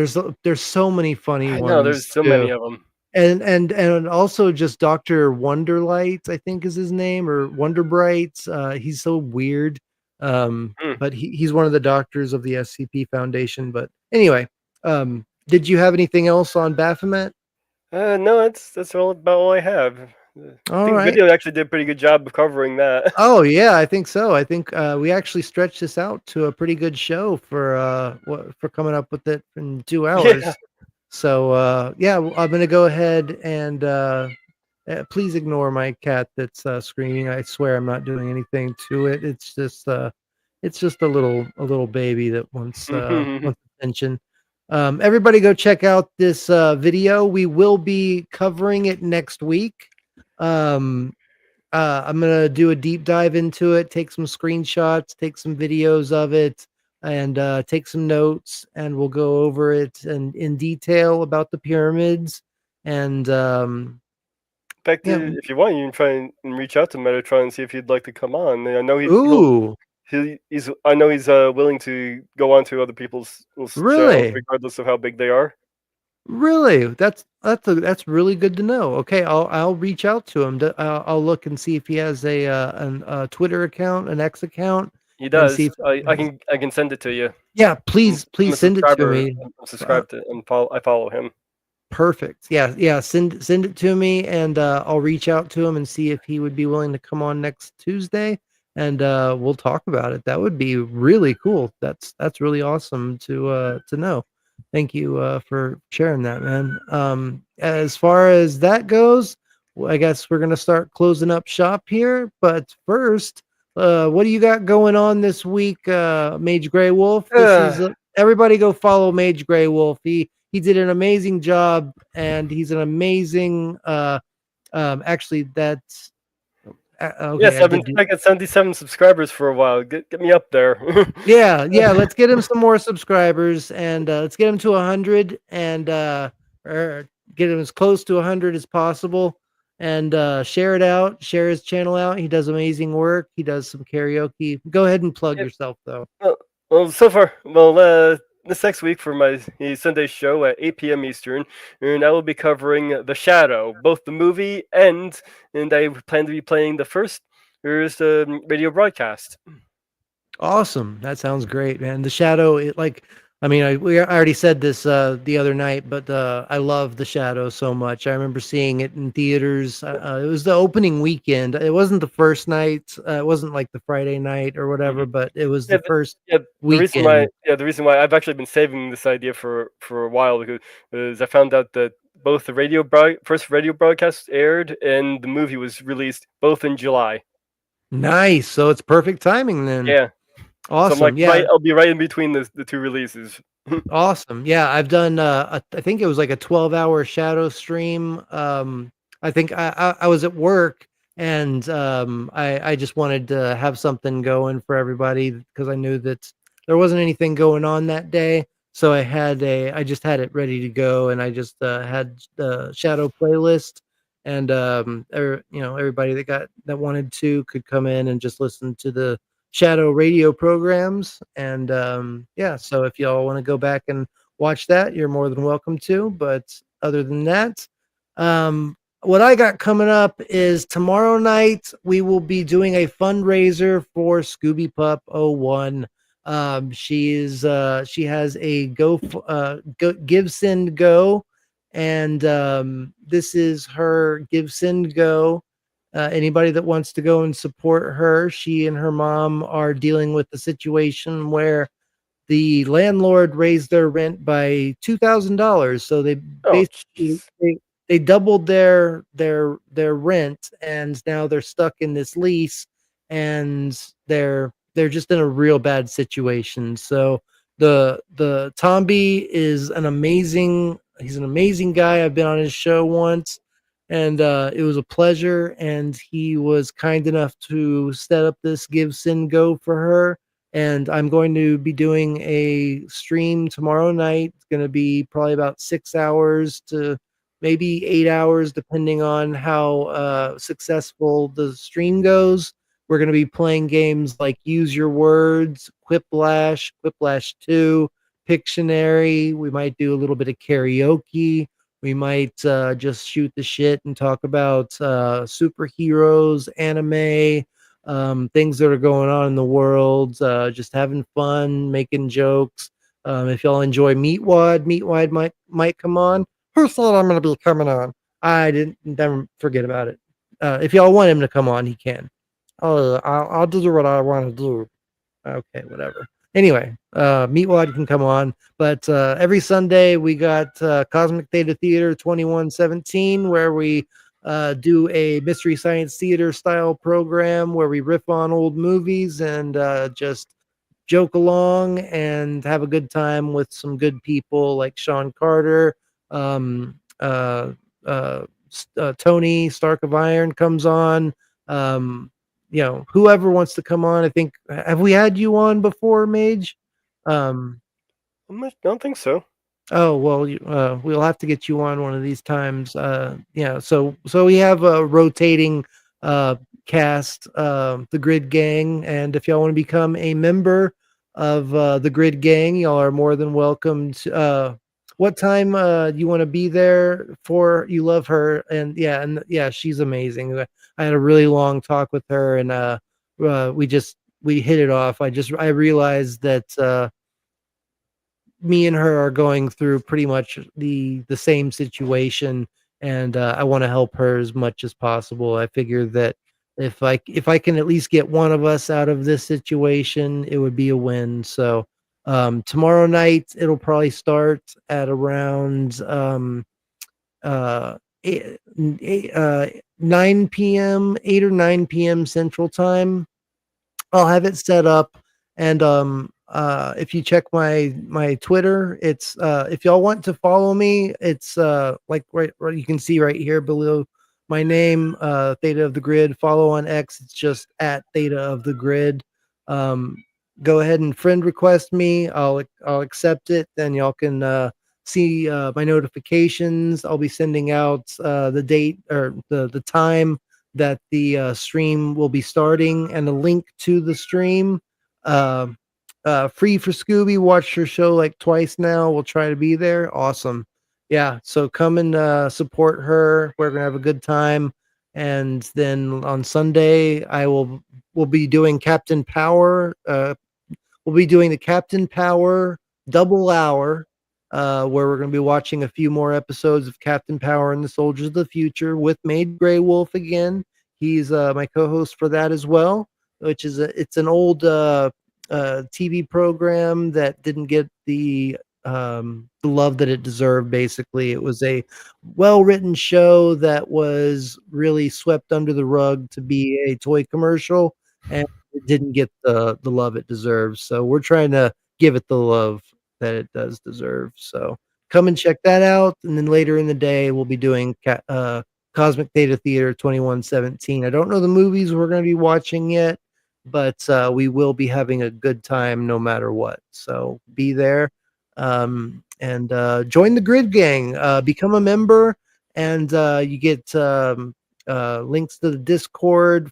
so many funny I ones. know there's so many of them. And also just Dr. Wonderlight, I think is his name, or Wonderbright. He's so weird. But he's one of the doctors of the SCP Foundation. But anyway, did you have anything else on Baphomet? No, that's all about all I have. I think right. video actually did a pretty good job of covering that. Oh yeah, I think so. I think we actually stretched this out to a pretty good show for coming up with it in 2 hours. Yeah. So yeah, I'm gonna go ahead and please ignore my cat that's screaming. I swear I'm not doing anything to it. It's just a little baby that wants attention. Everybody go check out this video. We will be covering it next week. I'm gonna do a deep dive into it, take some screenshots, take some videos of it, and take some notes, and we'll go over it in detail about the pyramids. And In fact, if you want, you can try and reach out to Metatron and see if he'd like to come on. I know he's I know he's willing to go on to other people's shows, regardless of how big they are. Really, that's really good to know. Okay, I'll reach out to him. I'll look and see if he has a Twitter account, an X account. He does. I can send it to you. Yeah, please send it to me. I'm subscribed to and I follow him. Perfect. Yeah. Send it to me, and I'll reach out to him and see if he would be willing to come on next Tuesday, and we'll talk about it. That would be really cool. That's really awesome to know. Thank you for sharing that, man. As far as that goes, I guess we're gonna start closing up shop here. But first, what do you got going on this week, Mage Grey Wolf? This is everybody go follow Mage Grey Wolf. He did an amazing job, and he's an amazing. Actually, that's. Okay, yes, I've been at 77 subscribers for a while. Get me up there. yeah. Let's get him some more subscribers, and let's get him to 100, and or get him as close to 100 as possible, and share it out. Share his channel out. He does amazing work. He does some karaoke. Go ahead and plug yourself, though. Well, so far, this next week for my Sunday show at 8 p.m. Eastern, and I will be covering The Shadow, both the movie and I plan to be playing the first radio broadcast. Awesome. That sounds great, man. The Shadow, I already said this the other night, but I love The Shadow so much. I remember seeing it in theaters. It was the opening weekend. It wasn't the first night. It wasn't like the Friday night or whatever, but it was the first weekend. The reason why I've actually been saving this idea for a while because I found out that both the first radio broadcast aired and the movie was released both in July. Nice. So it's perfect timing then. Yeah. Awesome. So I'll be right in between the two releases. Awesome. Yeah, I've done I think it was like a 12-hour Shadow stream. I think I was at work, and I just wanted to have something going for everybody because I knew that there wasn't anything going on that day. So I just had it ready to go, and I just had the Shadow playlist, and everybody that wanted to could come in and just listen to the Shadow radio programs. And so if y'all want to go back and watch that, you're more than welcome to. But other than that, what I got coming up is tomorrow night we will be doing a fundraiser for Scooby Pup 01. She has a Give Send Go, and this is her Give Send Go. Anybody that wants to go and support her, she and her mom are dealing with the situation where the landlord raised their rent by $2,000. So they basically they doubled their rent, and now they're stuck in this lease, and they're just in a real bad situation. So the Tombi is an amazing he's an amazing guy. I've been on his show once, and it was a pleasure. And he was kind enough to set up this Give Sin Go for her. And I'm going to be doing a stream tomorrow night. It's going to be probably about 6 hours to maybe 8 hours, depending on how successful the stream goes. We're going to be playing games like Use Your Words, Quiplash, Quiplash 2, Pictionary. We might do a little bit of karaoke. We might just shoot the shit and talk about superheroes, anime, things that are going on in the world, just having fun, making jokes. If y'all enjoy Meatwad might come on. Who said I'm going to be coming on? I didn't never forget about it. If y'all want him to come on, he can. I'll do what I want to do. Okay, whatever. Anyway, Meatwad can come on, but every Sunday we got Cosmic Theta Theater 2117, where we do a Mystery Science Theater style program where we riff on old movies and just joke along and have a good time with some good people like Sean Carter, um, Tony Stark of Iron comes on. Whoever wants to come on. I think, have we had you on before, Mage? I don't think so. Oh well, we'll have to get you on one of these times. So we have a rotating cast, the Grid Gang, and if y'all want to become a member of the Grid Gang, y'all are more than welcome to. What time you want to be there for? You love her, and yeah, she's amazing. I had a really long talk with her, and we hit it off. I realized that me and her are going through pretty much the same situation, and I want to help her as much as possible. I figure that if I can at least get one of us out of this situation, it would be a win. So tomorrow night it'll probably start at around 9 p.m., 8 or 9 p.m. Central Time. I'll have it set up, and if you check my Twitter, it's if y'all want to follow me, it's like right you can see right here below my name, Theta of the Grid. Follow on X, it's just at Theta of the Grid. Go ahead and friend request me. I'll accept it. Then y'all can see my notifications. I'll be sending out the date or the time that the stream will be starting and a link to the stream. Free for Scooby. Watched her show like twice now. We'll try to be there. Awesome. Yeah. So come and support her. We're gonna have a good time. And then on Sunday, we'll be doing Captain Power. We'll be doing the Captain Power double hour, where we're going to be watching a few more episodes of Captain Power and the Soldiers of the Future with Maid Grey Wolf again. He's my co-host for that as well, which is it's an old TV program that didn't get the love that it deserved. Basically, it was a well-written show that was really swept under the rug to be a toy commercial, and it didn't get the love it deserves. So we're trying to give it the love that it does deserve. So come and check that out. And then later in the day, we'll be doing Cosmic Theta Theater 2117. I don't know the movies we're going to be watching yet, but we will be having a good time no matter what. So be there and join the Grid Gang. Become a member, and you get links to the Discord,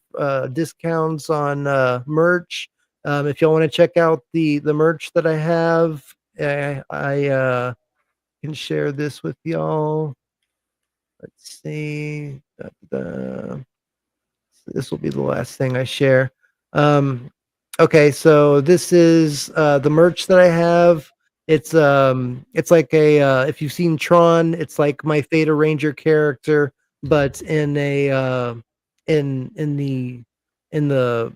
discounts on merch. If y'all want to check out the merch that I have, I can share this with y'all. Let's see. This will be the last thing I share. Okay, so this is the merch that I have. It's like a if you've seen Tron, it's like my Theta Ranger character, but in a in the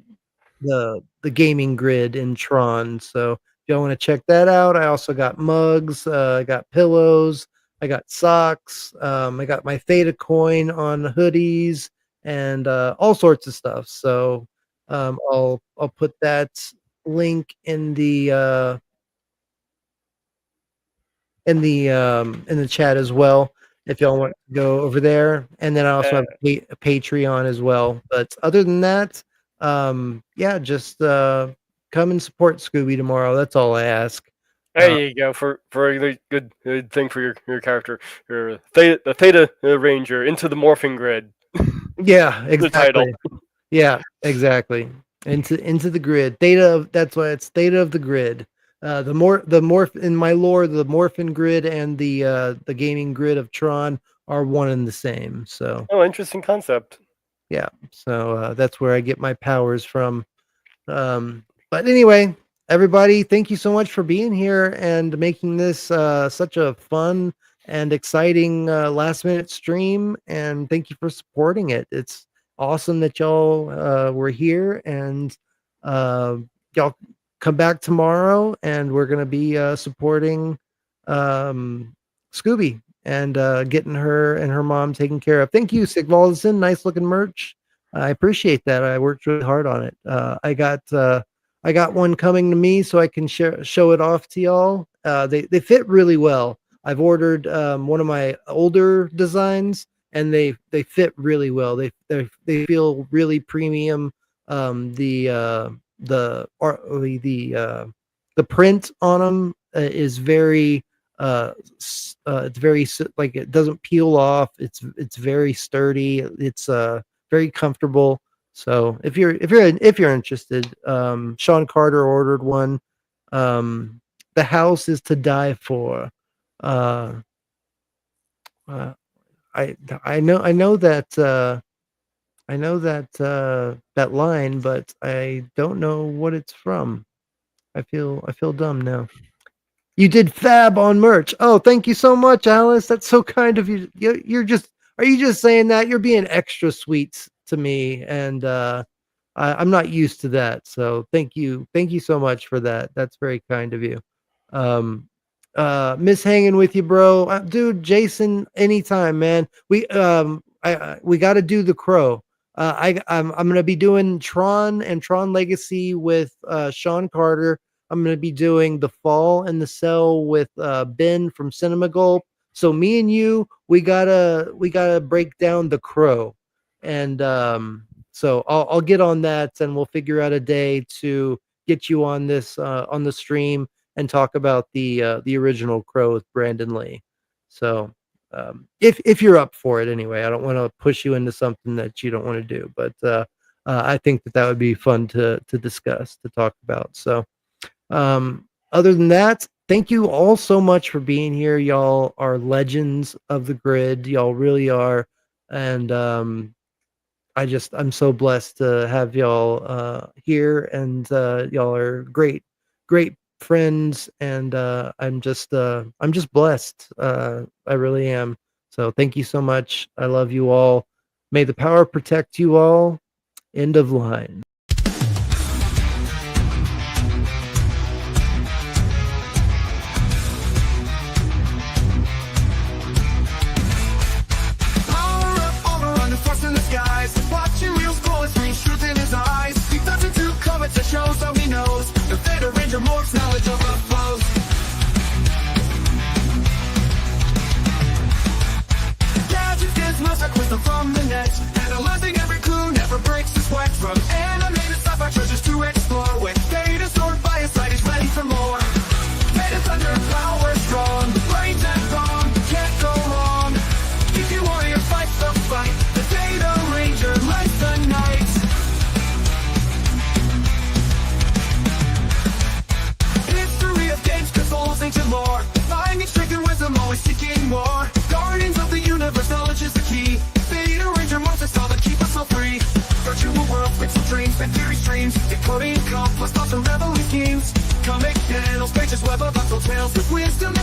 gaming grid in Tron. So if y'all want to check that out, I also got mugs, I got pillows, I got socks, I got my Theta coin on hoodies, and all sorts of stuff. So I'll put that link in the in the chat as well if y'all want to go over there. And then I also have a Patreon as well. But other than that, yeah, just come and support Scooby tomorrow. That's all I ask. There you go for a good thing for your character, the Theta Ranger into the Morphin Grid. Yeah, exactly. The title. Yeah, exactly. Into the grid. Theta. That's why it's Theta of the Grid. The morph in my lore, the Morphin Grid and the gaming grid of Tron are one and the same. So. Oh, interesting concept. Yeah. So that's where I get my powers from. But anyway, everybody, thank you so much for being here and making this such a fun and exciting last minute stream. And thank you for supporting it. It's awesome that y'all were here, and y'all come back tomorrow, and we're going to be supporting Scooby and getting her and her mom taken care of. Thank you, Sigvaldson. Nice looking merch. I appreciate that. I worked really hard on it. I got one coming to me so I can show it off to y'all. They fit really well. I've ordered one of my older designs, and they fit really well. They feel really premium. The print on them is very it's very like it doesn't peel off. It's very sturdy. It's very comfortable. So if you're interested, Sean Carter ordered one. The house is to die for. I know that that line, but I don't know what it's from. I feel dumb now. You did fab on merch. Oh, thank you so much, Alice. That's so kind of you. Are you just saying that? You're being extra sweet to me, and I'm not used to that. So thank you so much for that. That's very kind of you. Miss hanging with you, bro. Dude, Jason, anytime, man. We got to do the Crow. I'm gonna be doing Tron and Tron Legacy with Sean Carter. I'm gonna be doing The Fall and the Cell with Ben from Cinema Gulp. So me and you, we gotta break down the Crow, and so I'll get on that, and we'll figure out a day to get you on this on the stream and talk about the original Crow with Brandon Lee. So if you're up for it, anyway, I don't want to push you into something that you don't want to do, but I think that would be fun to discuss, to talk about. So other than that, thank you all so much for being here. Y'all are legends of the grid. Y'all really are. And I'm so blessed to have y'all here, and y'all are great friends, and I'm just blessed. I really am. So thank you so much. I love you all. May the power protect you all. End of line. Watching wheels bullets reach truth in his eyes. He doesn't do comments that shows how he knows. The Theta Ranger morphs knowledge of our foes. Gadgets, gizmos are wisdom from the net. Analyzing every clue, never breaks the sweat. From animated sci-fi treasures to explore. With Thetazord by his side, he's ready for more. Theta thunder, power strong. The brains and bomb, can't go wrong. If you warrior, fight the fight. The Theta Ranger lights the night. History of games, consoles, ancient lore. Finding strength and wisdom, always seeking more. Guardians of the universe, knowledge is the key. Theta Ranger monsters, all that keep us all free. Virtual world, pixel dreams, and theory streams. Decoding complex thoughts and reveling schemes. Comic panels, pages, web of untold tales. With wisdom